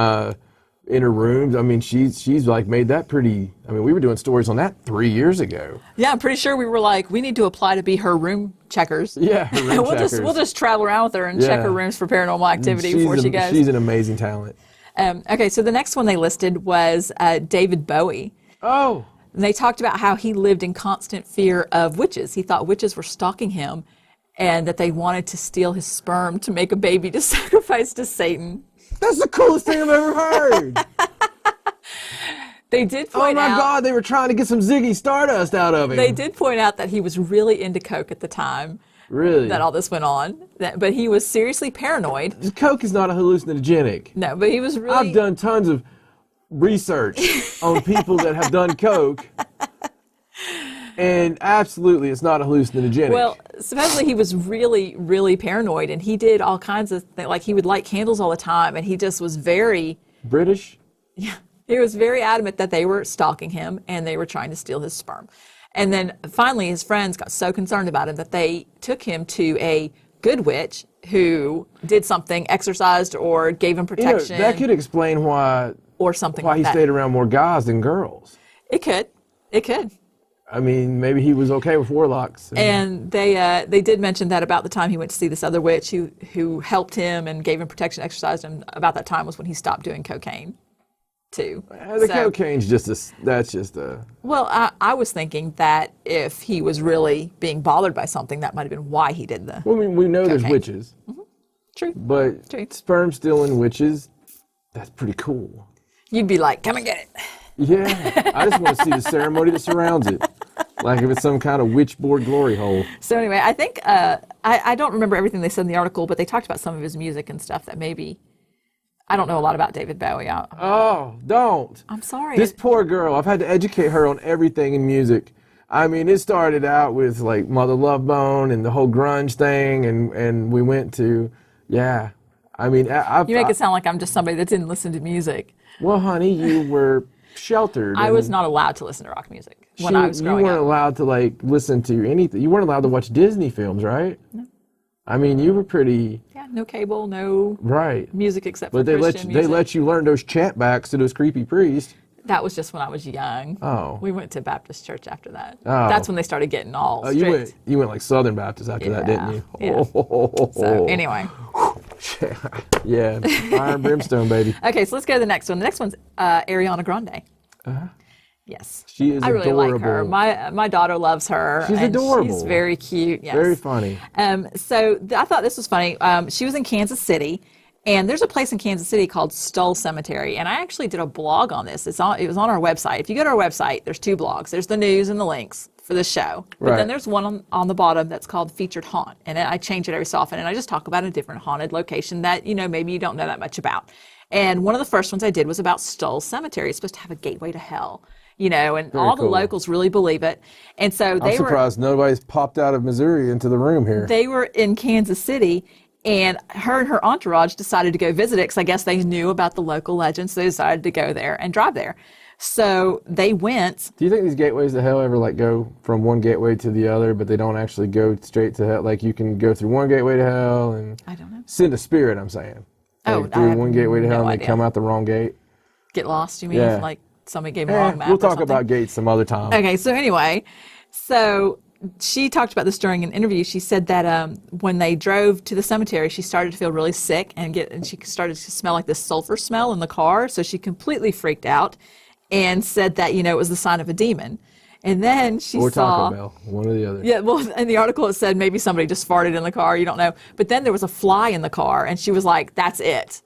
in her rooms. I mean, she's like made that pretty. I mean, we were doing stories on that 3 years ago. Yeah, I'm pretty sure we were like, we need to apply to be her room checkers. Yeah, her room checkers. We'll just travel around with her and check her rooms for paranormal activity before she goes. She's an amazing talent. Okay, so the next one they listed was David Bowie. Oh. And they talked about how he lived in constant fear of witches. He thought witches were stalking him and that they wanted to steal his sperm to make a baby to sacrifice to Satan. That's the coolest thing I've ever heard. They did point out... Oh my God, they were trying to get some Ziggy Stardust out of him. They did point out that he was really into coke at the time. Really? That all this went on. But he was seriously paranoid. Coke is not a hallucinogenic. No, but he was really... I've done tons of research on people that have done coke, and absolutely it's not a hallucinogenic. Well, supposedly he was really, really paranoid, and he did all kinds of things. Like, he would light candles all the time, and he just was very... British? Yeah. He was very adamant that they were stalking him, and they were trying to steal his sperm. And then finally his friends got so concerned about him that they took him to a good witch who did something, exorcised or gave him protection. That could explain why... Or something why like he that. stayed around more guys than girls. It could. I mean, maybe he was okay with warlocks. And they did mention that about the time he went to see this other witch who helped him and gave him protection, exercised him. About that time was when he stopped doing cocaine, too. Cocaine's that's just a... Well, I was thinking that if he was really being bothered by something, that might have been why he did the... Well, I mean, we know cocaine. There's witches. Mm-hmm. True. But True. Sperm stealing witches, that's pretty cool. You'd be like, come and get it. Yeah, I just want to see the ceremony that surrounds it. Like if it's some kind of witch board glory hole. So anyway, I think, I don't remember everything they said in the article, but they talked about some of his music and stuff that maybe, I don't know a lot about David Bowie. Oh, don't. I'm sorry. This poor girl, I've had to educate her on everything in music. I mean, it started out with like Mother Love Bone and the whole grunge thing, and we went to, yeah. I mean, you make it sound like I'm just somebody that didn't listen to music. Well, honey, you were sheltered. I was not allowed to listen to rock music when I was growing up. You weren't allowed to like listen to anything. You weren't allowed to watch Disney films, right? No. I mean, you were pretty. Yeah, Yeah, no cable, no Right. music except for But they Christian they music. let you learn those chant backs to those creepy priests. That was just when I was young. Oh. We went to Baptist church after that. Oh. That's when they started getting all Oh, strict. you went like Southern Baptist after that, didn't you? Yeah. So anyway. Yeah, fire and brimstone, baby. Okay, so let's go to the next one. The next one's Ariana Grande. Yes. She is I really adorable. like her. My daughter loves her. She's and adorable. She's very cute. Yes. Very funny. So I thought this was funny. She was in Kansas City, and there's a place in Kansas City called Stoll Cemetery, and I actually did a blog on this. It was on our website. If you go to our website, there's 2 blogs. There's the news and the links for the show, but Right. then there's one on the bottom that's called Featured Haunt, and I change it every so often, and I just talk about a different haunted location that maybe you don't know that much about. And one of the first ones I did was about Stoll Cemetery. It's supposed to have a gateway to hell. And all the cool. locals really believe it. And so I'm surprised nobody's popped out of Missouri into the room here. They were in Kansas City, and her entourage decided to go visit it because I guess they knew about the local legends. So they decided to go there and drive there. So they went. Do you think these gateways to hell ever like go from one gateway to the other, but they don't actually go straight to hell? Like you can go through one gateway to hell and I don't know. send a spirit, I'm saying. Oh, Like, I through have one gateway to hell no and idea. they come out the wrong gate. Get lost, you mean? Yeah. Like somebody gave them a wrong map We'll or talk something? about gates some other time. Okay, so anyway, she talked about this during an interview. She said that when they drove to the cemetery, she started to feel really sick and she started to smell like this sulfur smell in the car. So she completely freaked out and said that it was the sign of a demon. And then she Or saw Taco Bell, one or the other. Yeah, well, in the article it said maybe somebody just farted in the car. You don't know. But then there was a fly in the car, and she was like, "That's it.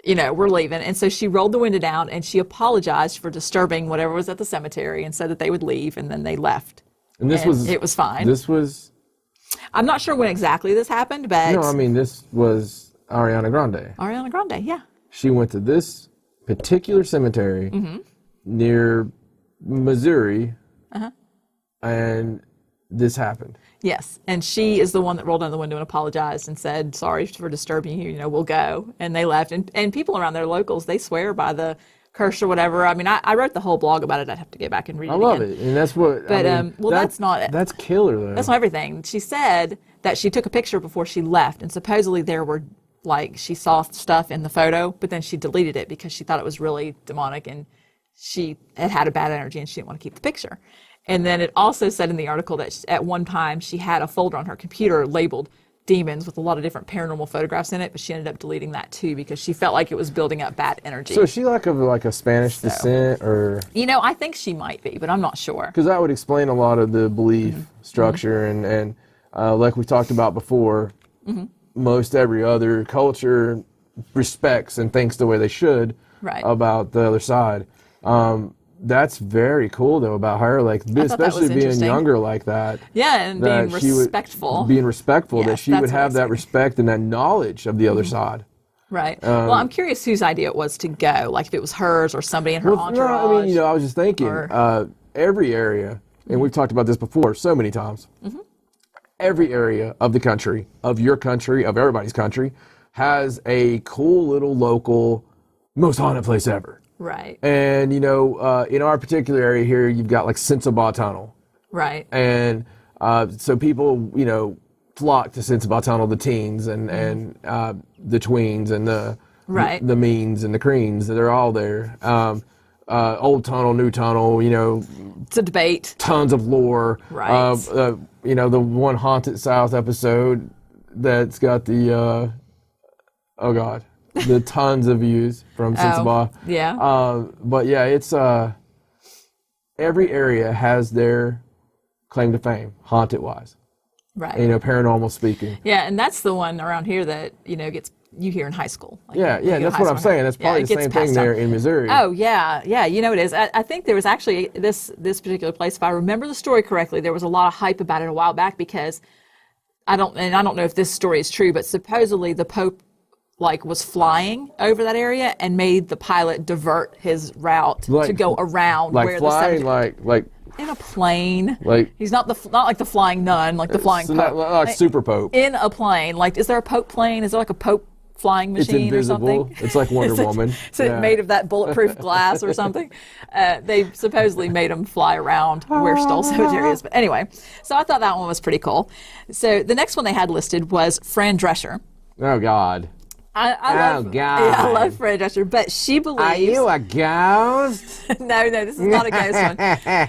We're leaving." And so she rolled the window down and she apologized for disturbing whatever was at the cemetery and said that they would leave, and then they left. And it was fine. This was. I'm not sure when exactly this happened, but No, I mean this was Ariana Grande. Ariana Grande, yeah. She went to this particular cemetery near Missouri, and this happened. Yes, and she is the one that rolled down the window and apologized and said, "Sorry for disturbing you. We'll go." And they left. And people around there, locals, they swear by the curse or whatever. I mean, I wrote the whole blog about it. I'd have to go back and read it. I love it, and that's what. But that's killer though. That's not everything. She said that she took a picture before she left, and supposedly there were she saw stuff in the photo, but then she deleted it because she thought it was really demonic and she had a bad energy and she didn't want to keep the picture. And then it also said in the article that at one time she had a folder on her computer labeled demons with a lot of different paranormal photographs in it, but she ended up deleting that too because she felt like it was building up bad energy. So is she like a Spanish descent, or? I think she might be, but I'm not sure. Because that would explain a lot of the belief structure, and like we talked about before, most every other culture respects and thinks the way they should about the other side. That's very cool though about her, like especially being younger like that. Yeah, and being respectful. Yes, that she would have that respect and that knowledge of the other side. Right. Well, I'm curious whose idea it was to go, like if it was hers or somebody in her entourage. No, I mean, I was just thinking, every area, and we've talked about this before so many times, every area of the country, of your country, of everybody's country, has a cool little local most haunted place ever. Right. And, in our particular area here, you've got like Sensabaugh Tunnel. Right. And so people, flock to Sensabaugh Tunnel, the teens and the tweens and the means and the creens. They're all there. Old tunnel, new tunnel, it's a debate. Tons of lore. Right. The one Haunted South episode that's got the, the tons of views from Sensabaugh. Yeah. But yeah, it's every area has their claim to fame, haunted wise. Right. Paranormal speaking. Yeah, and that's the one around here that gets you hear in high school. Like, that's what I'm saying. That's probably the same thing there in Missouri. Oh yeah, it is. I think there was actually this particular place. If I remember the story correctly, there was a lot of hype about it a while back because I don't know if this story is true, but supposedly the Pope was flying over that area and made the pilot divert his route to go around where flying, the cemetery. like in a plane. He's not like the flying nun, like the flying Pope. Not like Super Pope. In a plane. Is there a Pope plane? Is there like a Pope flying machine or something? It's like Wonder Woman. Is it made of that bulletproof glass or something? They supposedly made him fly around where Stoll Cemetery is. But anyway, so I thought that one was pretty cool. So the next one they had listed was Fran Descher. Oh, God. I love, God. Yeah, I love Fran Descher, but she believes. Are you a ghost? No, this is not a ghost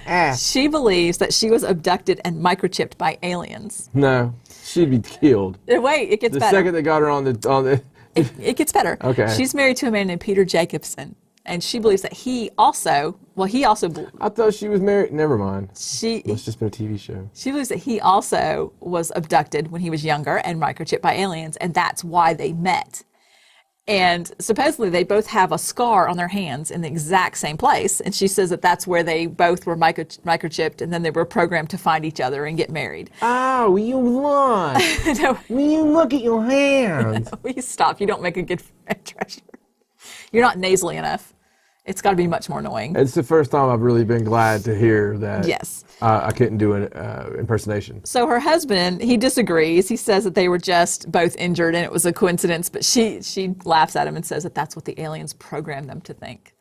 one. She believes that she was abducted and microchipped by aliens. No, she'd be killed. Wait, it gets The better. second they got her on the. It gets better. Okay. She's married to a man named Peter Jacobson, and she believes that he also. I thought she was married. Never mind. She It's just been a TV show. She believes that he also was abducted when he was younger and microchipped by aliens, and that's why they met. And supposedly they both have a scar on their hands in the exact same place. And she says that that's where they both were microchipped, and then they were programmed to find each other and get married. Oh, you look. No, Will you look at your hands? will you stop? You don't make a good Fran Drescher. You're not nasally enough. It's got to be much more annoying. It's the first time I've really been glad to hear that. Yes. I couldn't do an impersonation. So her husband, he disagrees. He says that they were just both injured and it was a coincidence, but she laughs at him and says that that's what the aliens programmed them to think.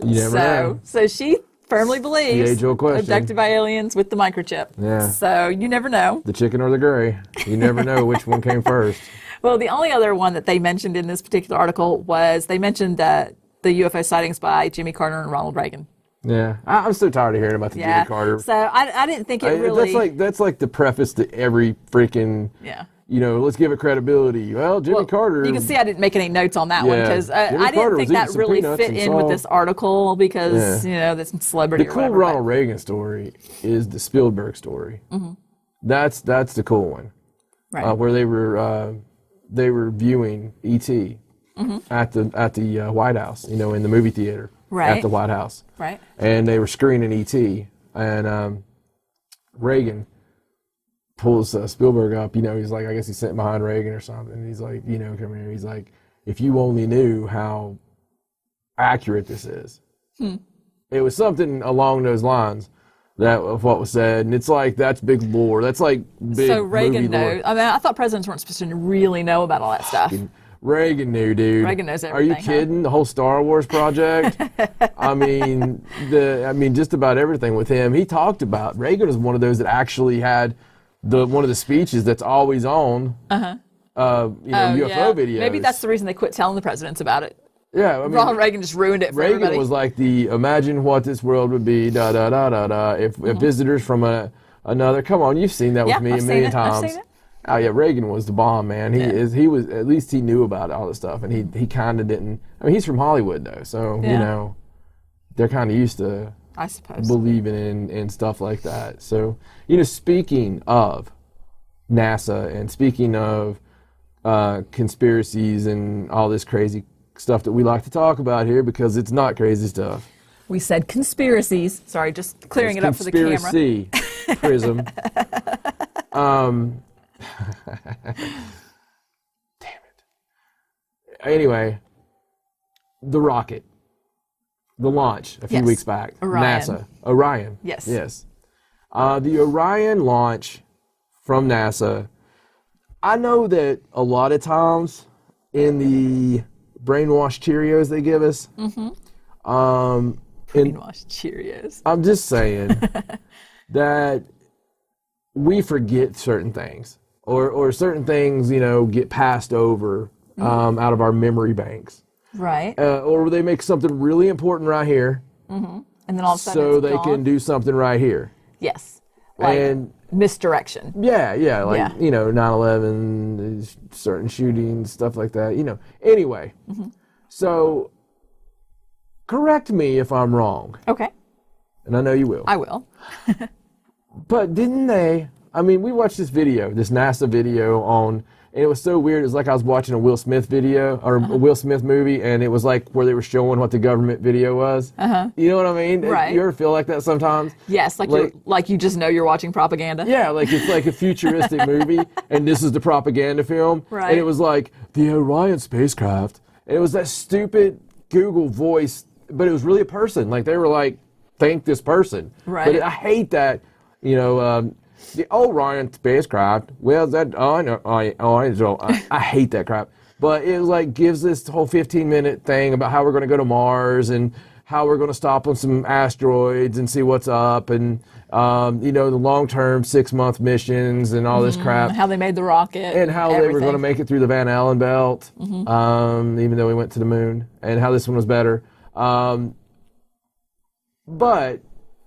You never know. So she firmly believes The age-old question. abducted by aliens with the microchip. Yeah. So you never know. The chicken or the gray. You never know which one came first. Well, the only other one that they mentioned in this particular article was they mentioned the UFO sightings by Jimmy Carter and Ronald Reagan. Yeah, I'm so tired of hearing about the Jimmy Carter. So I didn't think it really. That's like the preface to every freaking. Yeah. Let's give it credibility. Well, Jimmy Carter. You can see I didn't make any notes on that one because I didn't think that really fit in with this article because that's celebrity. The or cool whatever, Ronald Reagan story is the Spielberg story. Mm-hmm. That's the cool one, right? Where they were viewing E.T. Mm-hmm. at the White House, in the movie theater. Right. At the White House. Right. And they were screening E.T. and Reagan pulls Spielberg up. He's like, I guess he's sitting behind Reagan or something. And he's like, come here. He's like, if you only knew how accurate this is. It was something along those lines of what was said. And it's like, that's big lore. That's like big So Reagan movie lore. knows. I mean, I thought presidents weren't supposed to really know about all that stuff. Reagan knew, dude. Reagan knows everything. Are you kidding? The whole Star Wars project. I mean, just about everything with him. He talked about Reagan was one of those that actually had one of the speeches that's always on. UFO videos. Maybe that's the reason they quit telling the presidents about it. Yeah, I mean, Ronald Reagan just ruined it for Reagan everybody. was like imagine what this world would be. Da da da da da. If visitors from another. Come on, you've seen that with me a million times. I've seen it. Oh yeah, Reagan was the bomb, man. He was at least he knew about all this stuff, and he kind of didn't. I mean, he's from Hollywood though, so they're kind of used to, I suppose, believing in stuff like that. So speaking of NASA and speaking of conspiracies and all this crazy stuff that we like to talk about here, because it's not crazy stuff. We said conspiracies. Sorry, just clearing it up for the camera. Conspiracy prism. Damn it. Anyway, the rocket, the launch a few weeks back. Orion. NASA. Orion. Yes. Yes. The Orion launch from NASA. I know that a lot of times in the brainwashed Cheerios they give us. Mm-hmm. Brainwashed Cheerios. I'm just saying that we forget certain things, or certain things, get passed over out of our memory banks. Right. Or they make something really important right here, and then all of a sudden so it's they gone. can do something right here. Yes. Like And misdirection. like 9/11, certain shootings, stuff like that. Anyway, so correct me if I'm wrong, Okay. and I know you will. I will. But didn't they? I mean, we watched this NASA video and it was so weird. It was like I was watching a Will Smith video or a Will Smith movie, and it was like where they were showing what the government video was. You know what I mean? Right. You ever feel like that sometimes? Yes, like you just know you're watching propaganda. Yeah, like it's like a futuristic movie, and this is the propaganda film. Right. And it was like the Orion spacecraft. And it was that stupid Google voice, but it was really a person. Like they were like, thank this person. Right. But I hate that. The Orion spacecraft. Well, I hate that crap. But it like gives this whole 15-minute thing about how we're going to go to Mars and how we're going to stop on some asteroids and see what's up, and you know, the long-term 6-month missions and all this crap. How they made the rocket. And how they were going to make it through the Van Allen belt, even though we went to the moon, and how this one was better. But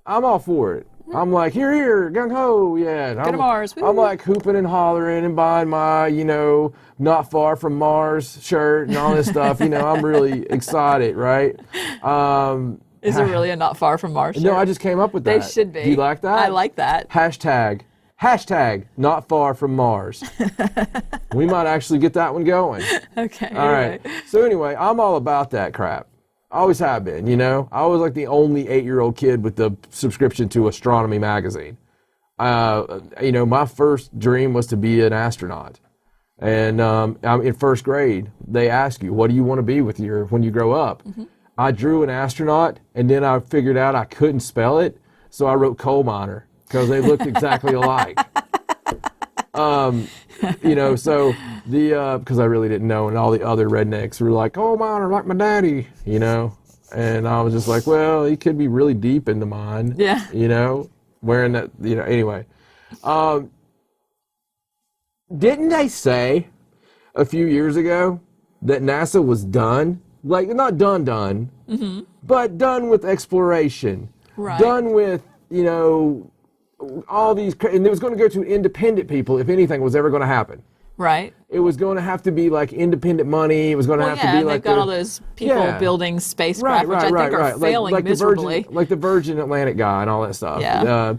I'm all for it. I'm like, here, gung-ho, yeah. Go to Mars. I'm like hooping and hollering and buying my, you know, not far from Mars shirt and all this stuff. You know, I'm really excited, right? Is there really a not far from Mars shirt? No, I just came up with that. They should be. Do you like that? I like that. Hashtag not far from Mars. We might actually get that one going. Okay. All right. So anyway, I'm all about that crap. I always have been, you know. I was like the only 8-year-old kid with the subscription to Astronomy magazine. You know, my first dream was to be an astronaut. And I'm in first grade, they ask you, what do you want to be when you grow up? I drew an astronaut, and then I figured out I couldn't spell it, so I wrote coal miner, because they looked exactly alike. You know, so because I really didn't know, and all the other rednecks were like, coal miner, like my daddy, you know, and I was just like, well, he could be really deep in the mine, you know, wearing that, you know, anyway. Didn't they say a few years ago that NASA was done? Like, not done, but done with exploration. Right. Done with, you know, all these, and it was going to go to independent people if anything was ever going to happen. Right. It was going to have to be like independent money. It was going to have to be like they've got all those people building spacecraft, which I think are failing like miserably. Like the Virgin Atlantic guy and all that stuff. Yeah.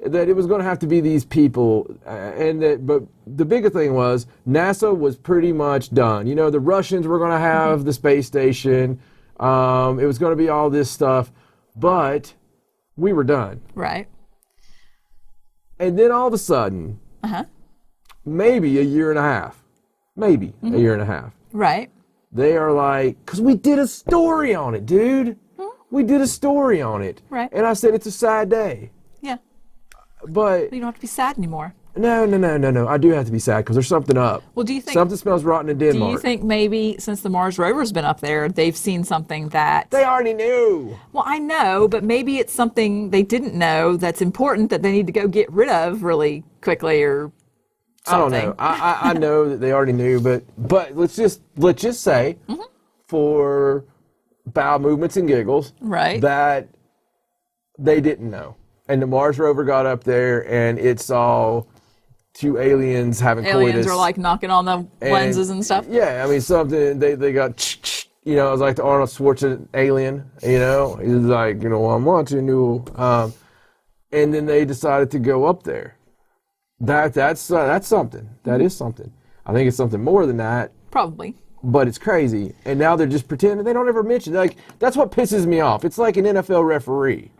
That it was going to have to be these people, but the bigger thing was NASA was pretty much done. You know, the Russians were going to have the space station. It was going to be all this stuff, but we were done. Right. And then all of a sudden, maybe a year and a half, Right. they are like, because we did a story on it, dude. We did a story on it. Right. And I said, it's a sad day. Yeah. But You don't have to be sad anymore. no. I do have to be sad because there's something up. Well, do you think Something smells rotten in Denmark. Do you think maybe since the Mars rover's been up there, they've seen something that... They already knew. Well, I know, but maybe it's something they didn't know that's important that they need to go get rid of really quickly or something. I don't know. I know that they already knew, but let's just say for bowel movements and giggles, Right. that they didn't know. And the Mars rover got up there and it saw two aliens having Aliens coitus. are like knocking on the lenses and stuff. Yeah, I mean, something, they got, you know, it was like the Arnold Schwarzenegger alien, you know. He was like, you know, I'm watching you. And then they decided to go up there. That's something. That is something. I think it's something more than that. Probably. But it's crazy. And now they're just pretending. They don't ever mention. Like, that's what pisses me off. It's like an NFL referee.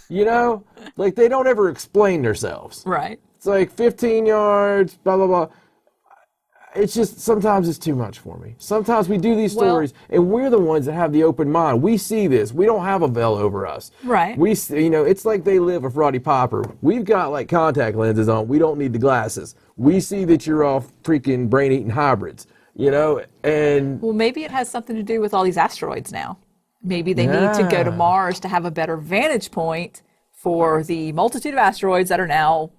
You know? Like, they don't ever explain themselves. Right. It's like 15 yards, blah, blah, blah. It's just, sometimes it's too much for me. Sometimes we do these stories, and we're the ones that have the open mind. We see this. We don't have a veil over us. Right. We, you know, it's like they live with Roddy Piper. We've got, like, contact lenses on. We don't need the glasses. We see that you're all freaking brain-eating hybrids, you know, and... Well, maybe it has something to do with all these asteroids now. Maybe they need to go to Mars to have a better vantage point for the multitude of asteroids that are now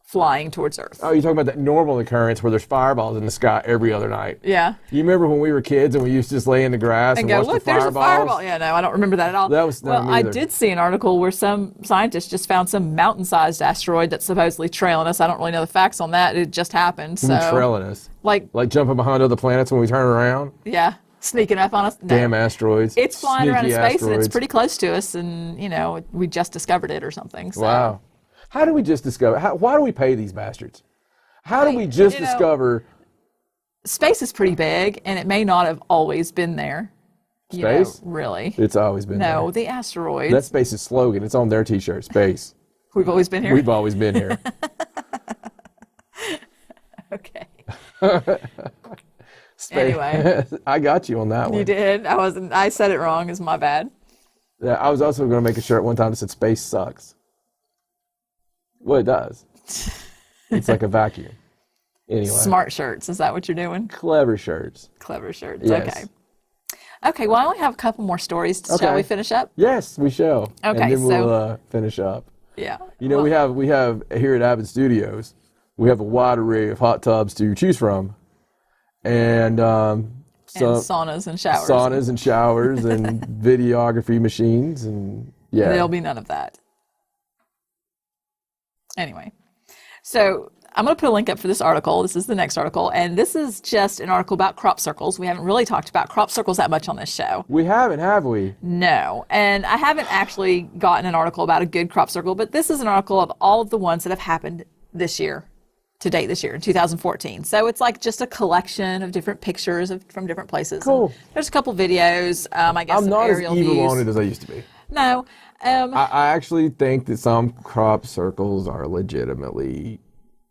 flying towards Earth. Oh, you're talking about that normal occurrence where there's fireballs in the sky every other night. Yeah. You remember when we were kids and we used to just lay in the grass and go, watch look, the fireballs? there's a fireball. Yeah, no, I don't remember that at all. That was well, I did see an article where some scientists just found some mountain-sized asteroid that's supposedly trailing us. I don't really know the facts on that. It just happened. So trailing us. Like jumping behind other planets when we turn around? Yeah. Sneaking up on us. No. Damn asteroids. It's flying around in Sneaky space asteroids. and it's pretty close to us, and you know we just discovered it or something. So. Wow. How do we just discover? Why do we pay these bastards? How do we just discover? Space is pretty big, and it may not have always been there. Space? Really? It's always been there. No, the asteroids. That's Space's slogan. It's on their T-shirt. Space. We've always been here. We've always been here. Okay. Space. Anyway. I got you on that one. You did. I said it wrong. It's my bad. Yeah, I was also going to make a shirt one time that said "Space sucks." Well, it does. It's like a vacuum. Anyway. Smart shirts. Is that what you're doing? Clever shirts. Clever shirts. Yes. Okay. Okay, well, I only have a couple more stories. Shall Okay. we finish up? Yes, we shall. Okay, and then so- we'll finish up. Yeah. You know, we have here at Avid Studios, we have a wide array of hot tubs to choose from, and and saunas and showers. saunas and showers and videography machines, and yeah, There'll be none of that. Anyway, so I'm going to put a link up for this article. This is the next article, and this is just an article about crop circles. We haven't really talked about crop circles that much on this show. We haven't, have we? No, and I haven't actually gotten an article about a good crop circle, but this is an article of all of the ones that have happened this year, to date this year, in 2014. So it's like just a collection of different pictures from different places. Cool. And there's a couple videos, I guess, I'm some not as aerial evil views. on it as I used to be. No. I actually think that some crop circles are legitimately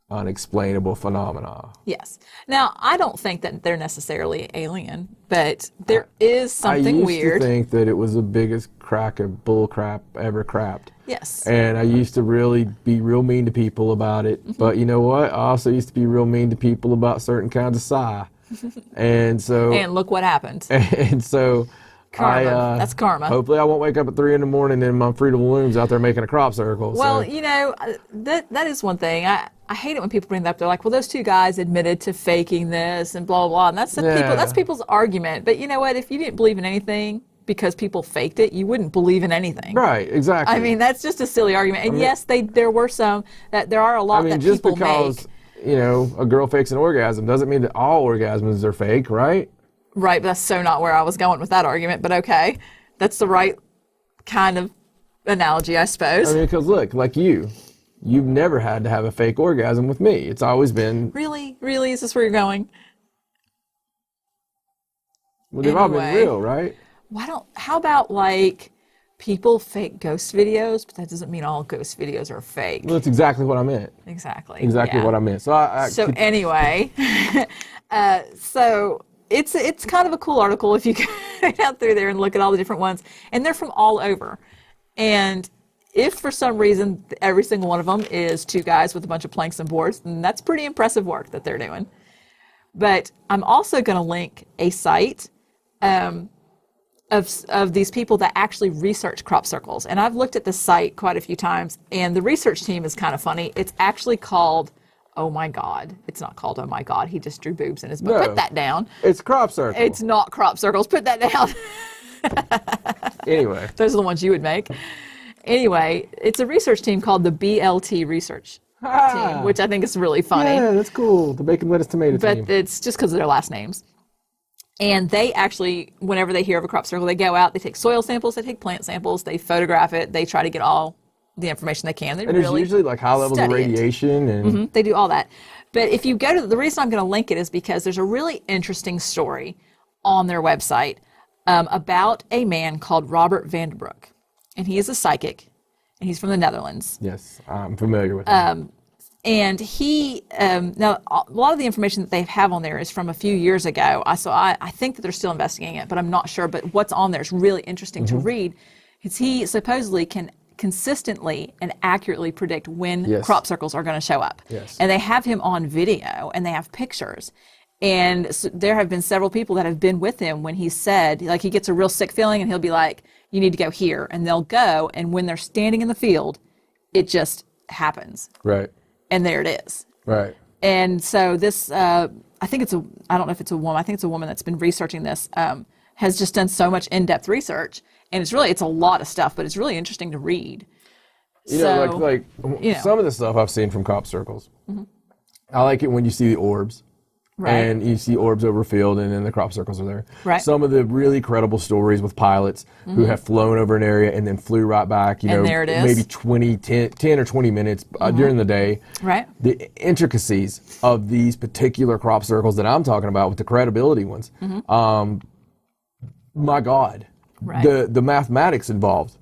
unexplainable phenomena. Yes. Now, I don't think that they're necessarily alien, but there is something I weird. used to think that it was the biggest crack of bull crap ever crapped. Yes. And I used to really be real mean to people about it. Mm-hmm. But you know what? I also used to be real mean to people about certain kinds of psi. And so... And look what happened. And so... Karma. That's karma. Hopefully I won't wake up at 3 in the morning and my Fruit of the Loom's out there making a crop circle. Well, so. you know, that is one thing. I hate it when people bring that up. They're like, well, those two guys admitted to faking this and blah, blah, blah. And that's people's argument. But you know what? If you didn't believe in anything because people faked it, you wouldn't believe in anything. Right, exactly. I mean, that's just a silly argument. And yes, there were some, that there are a lot that just people because, make. you know, a girl fakes an orgasm doesn't mean that all orgasms are fake, right? Right, but that's so not where I was going with that argument, but okay. That's the right kind of analogy, I suppose. I mean, because look, like you've never had to have a fake orgasm with me. It's always been... Really? Really? Is this where you're going? Well, they've all been Anyway. real, right? How about like people fake ghost videos, but that doesn't mean all ghost videos are fake. Well, that's exactly what I meant. Exactly. Exactly yeah. what I meant. So So anyway, so it's kind of a cool article if you go down through there and look at all the different ones, and they're from all over. And if for some reason every single one of them is two guys with a bunch of planks and boards, then that's pretty impressive work that they're doing. But I'm also going to link a site of these people that actually research crop circles. And I've looked at this site quite a few times, and the research team is kind of funny. It's actually called Oh My God. It's not called Oh My God. He just drew boobs in his book. No. Put that down. it's crop circle. It's not crop circles. Put that down. Anyway. Those are the ones you would make. Anyway, it's a research team called the BLT Research Team, which I think is really funny. Yeah, that's cool. The bacon, lettuce, tomato But team. it's just because of their last names. And they actually, whenever they hear of a crop circle, they go out, they take soil samples, they take plant samples, they photograph it, they try to get all the information they can. They And there's really usually like high levels of study it. radiation and They do all that. But if you go to, the reason I'm going to link it is because there's a really interesting story on their website about a man called Robert Vandenbroek. And he is a psychic, and he's from the Netherlands. yes, I'm familiar with it. And he, now a lot of the information that they have on there is from a few years ago. I think that they're still investigating it, but I'm not sure. But what's on there is really interesting to read. Is he supposedly can consistently and accurately predict when Yes. crop circles are going to show up. Yes. And they have him on video, and they have pictures. And so there have been several people that have been with him when he said, like, he gets a real sick feeling, and he'll be like, you need to go here. And they'll go, and when they're standing in the field, it just happens. Right, And there it is. right. And so this, I don't know if it's a woman, I think it's a woman that's been researching this, has just done so much in-depth research. And it's a lot of stuff, but it's really interesting to read. You know, like you know. some of the stuff I've seen from crop circles. I like it when you see the orbs. Right. And you see orbs over a field, and then the crop circles are there. Right. Some of the really credible stories with pilots who have flown over an area and then flew right back, And there it is. maybe 10 or 20 minutes during the day. Right. The intricacies of these particular crop circles that I'm talking about with the credibility ones, my God, Right. the mathematics involved.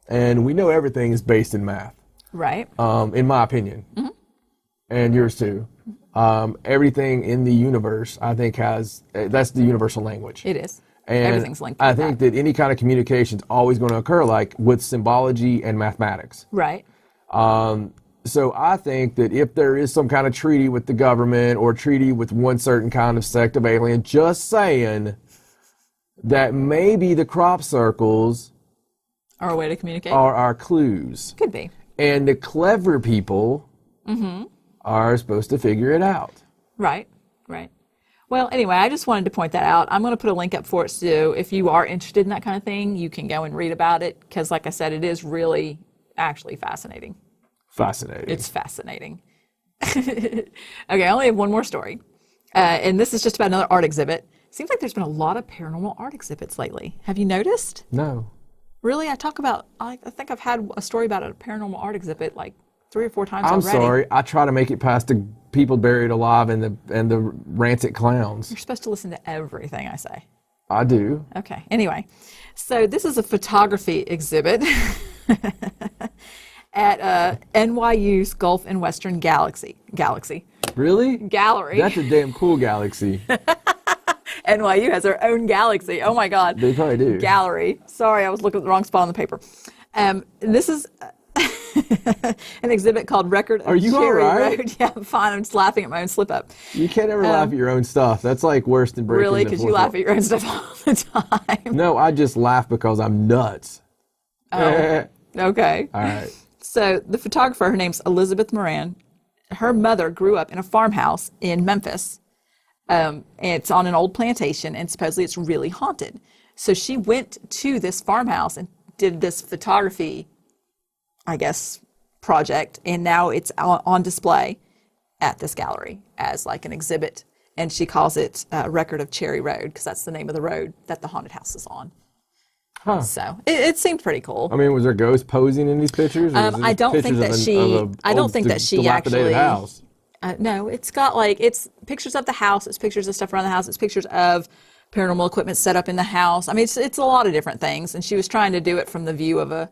And we know everything is based in math, Right. in my opinion, and yours too. Everything in the universe, I think, that's the universal language. It is. And Everything's linked. I think that any kind of communication is always going to occur, like with symbology and mathematics. Right. So I think that if there is some kind of treaty with the government or treaty with one certain kind of sect of alien, just saying, that maybe the crop circles Or a way to communicate. are our clues. Could be. And the clever people are supposed to figure it out. Right. Well, anyway, I just wanted to point that out. I'm going to put a link up for it, so if you are interested in that kind of thing, you can go and read about it, because like I said, it is really actually fascinating. Fascinating. It's fascinating. Okay, I only have one more story. And this is just about another art exhibit. Seems like there's been a lot of paranormal art exhibits lately. Have you noticed? No. Really? I think I've had a story about a paranormal art exhibit like 3 or 4 times I'm already. sorry. I try to make it past the people buried alive and the rancid clowns. You're supposed to listen to everything I say. I do. Okay. Anyway, so this is a photography exhibit at NYU's Gulf and Western Galaxy. Really? Gallery. That's a damn cool galaxy. NYU has their own galaxy. Oh my God. They probably do. Gallery. Sorry, I was looking at the wrong spot on the paper. This is an exhibit called Record of Are you Cherry all right? Road. Yeah, I'm fine. I'm just laughing at my own slip up. You can't ever laugh at your own stuff. That's like worse than breaking Really? the Because you fourth laugh wall. at your own stuff all the time. No, I just laugh because I'm nuts. Oh. Okay. All right. So the photographer, her name's Elizabeth Moran. Her mother grew up in a farmhouse in Memphis. It's on an old plantation, and supposedly it's really haunted. So she went to this farmhouse and did this photography, I guess, project, and now it's on display at this gallery as like an exhibit. And she calls it Record of Cherry Road, because that's the name of the road that the haunted house is on. Huh. So it seemed pretty cool. I mean, was there ghosts posing in these pictures? Or was it I don't just think pictures that of she. of a I don't old think that she dilapidated actually. house? No, it's got it's pictures of the house. It's pictures of stuff around the house. It's pictures of paranormal equipment set up in the house. I mean, it's a lot of different things. And she was trying to do it from the view of a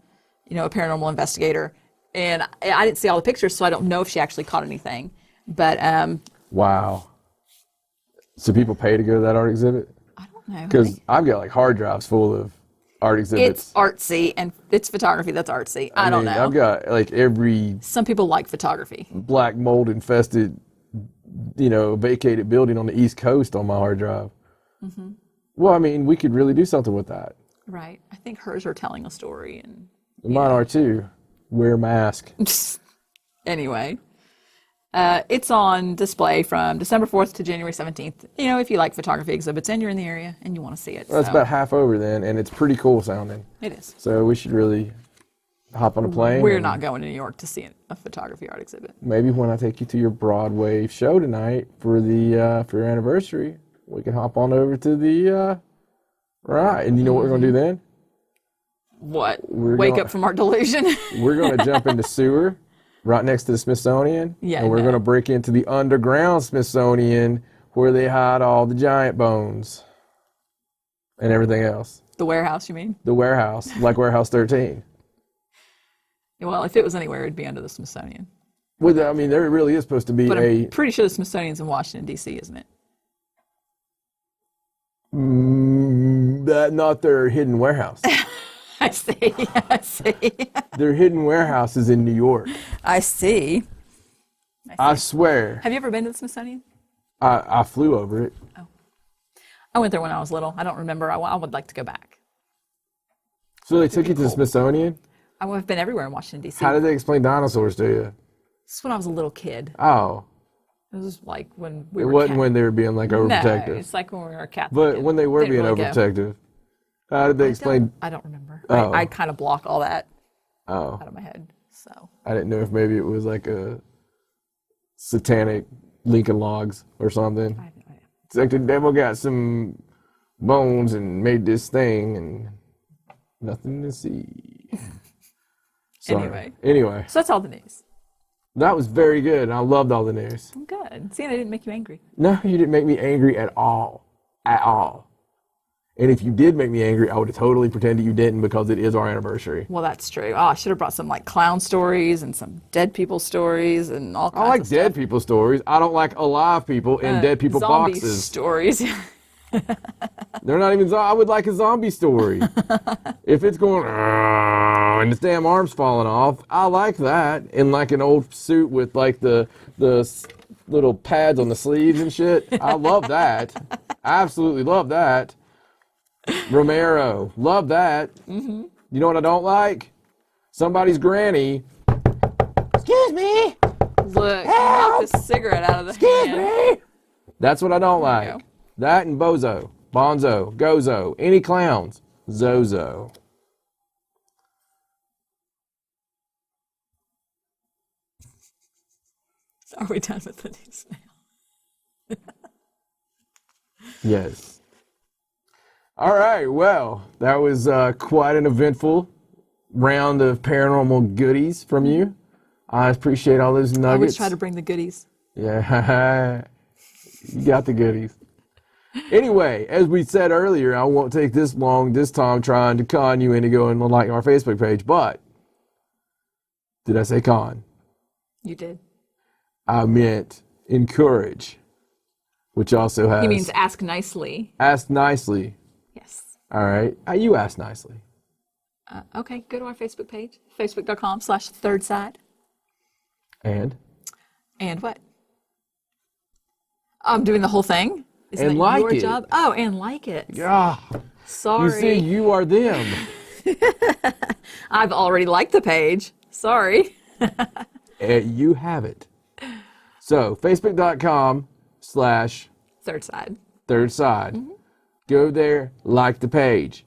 paranormal investigator. And I didn't see all the pictures, so I don't know if she actually caught anything. But Wow. So people pay to go to that art exhibit? I don't know. Because I've got like hard drives full of art exhibits. It's artsy, and it's photography that's artsy. I don't mean, know. I've got like every Some people like photography. black mold infested, vacated building on the East Coast on my hard drive. Mm-hmm. Well, I mean, we could really do something with that. Right. I think hers are telling a story. And Mine are too. Wear a mask. Anyway, it's on display from December 4th to January 17th. If you like photography exhibits and you're in the area and you want to see it. Well, that's about half over then, and it's pretty cool sounding. It is. So we should really hop on a plane. We're and not going to New York to see a photography art exhibit. Maybe when I take you to your Broadway show tonight for your anniversary, we can hop on over to the right. And you know what we're gonna do then? What? Wake up from our delusion? We're gonna jump into sewer right next to the Smithsonian. Yeah, And we're no. gonna break into the underground Smithsonian where they hide all the giant bones and everything else. The warehouse, you mean? The warehouse, like Warehouse 13. Well, if it was anywhere, it'd be under the Smithsonian. Well, I mean, there really is supposed to be But I'm pretty sure the Smithsonian's in Washington, D.C., isn't it? not their hidden warehouse. I see. Their hidden warehouse is in New York. I see. I swear. Have you ever been to the Smithsonian? I flew over it. I went there when I was little. I don't remember. I would like to go back. So they took you to the Smithsonian? I've been everywhere in Washington, D.C. How did they explain dinosaurs to you? This is when I was a little kid. Oh. It was like when we It were wasn't when they were being like overprotective. No, it's like when we were a Catholic. But kid. when they were Didn't being really go. overprotective, how did they explain? I don't remember. Oh. I kind of block all that Oh, out of my head. So I didn't know if maybe it was like a satanic Lincoln Logs or something. I have no idea. It's like the devil got some bones and made this thing and nothing to see. Sorry. Anyway, So that's all the news. that was very good. And I loved all the news. I'm good. See, I didn't make you angry. No, you didn't make me angry at all. At all. And if you did make me angry, I would have totally pretended you didn't because it is our anniversary. Well, that's true. Oh, I should have brought some like clown stories and some dead people stories and all kinds I like of dead people stories. I don't like alive people in dead people zombie boxes. stories. They're not even I would like a zombie story. If it's going "Argh," and his damn arm's falling off, I like that. In like an old suit with like the little pads on the sleeves and shit. I love that. I absolutely love that. Romero, love that. Mm-hmm. You know what I don't like? Somebody's granny. Excuse me. Look, he knocked a cigarette out of the hand. Me. That's what I don't There you like. go. That and bozo, bonzo, gozo, any clowns, zozo. Are we done with the news now? Yes. All right. Well, that was quite an eventful round of paranormal goodies from you. I appreciate all those I nuggets. always try to bring the goodies. Yeah, you got the goodies. Anyway, as we said earlier, I won't take this long this time trying to con you into going and liking our Facebook page, but did I say con? You did. I meant encourage, which also has... He means ask nicely. ask nicely. Yes. All right. You ask nicely. Okay, go to our Facebook page, facebook.com/thirdside. And what? I'm doing the whole thing? Isn't And that like your it. job? Oh, and like it. yeah, Sorry. you see, you are them. I've already liked the page. Sorry. You have it. So, facebook.com/thirdside. Third side. Go there, like the page.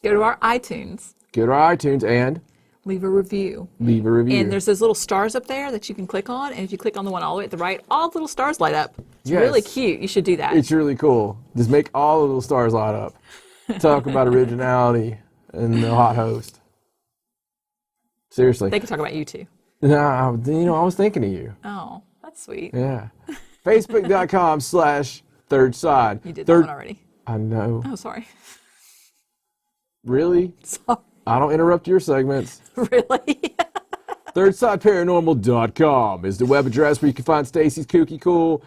Go to our iTunes. Go to our iTunes and Leave a review. leave a review. And there's those little stars up there that you can click on. And if you click on the one all the way at the right, all the little stars light up. It's Yes. really cute. You should do that. It's really cool. Just make all the little stars light up. Talk about originality and the hot host. Seriously. They can talk about you too. Nah, I was thinking of you. Oh, that's sweet. Yeah. Facebook.com/thirdside. You did that one already. I know. Oh, sorry. Really? Sorry. I don't interrupt your segments. Really? ThirdSideParanormal.com is the web address where you can find Stacey's kooky, cool,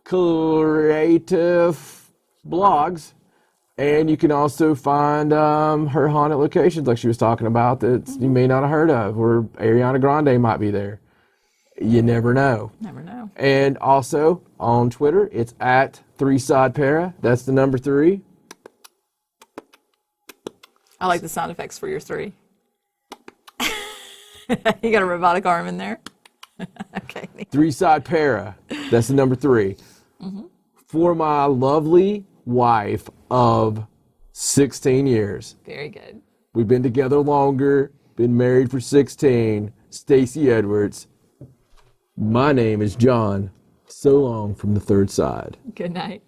creative blogs. And you can also find her haunted locations like she was talking about that you may not have heard of, or Ariana Grande might be there. You never know. Never know. And also on Twitter, it's at 3SidePara. That's the number 3. I like the sound effects for your 3. You got a robotic arm in there? Okay. 3SidePara. That's the number 3. For my lovely wife of 16 years. Very good. We've been together longer, been married for 16. Stacey Edwards. My name is John. So long from the third side. Good night.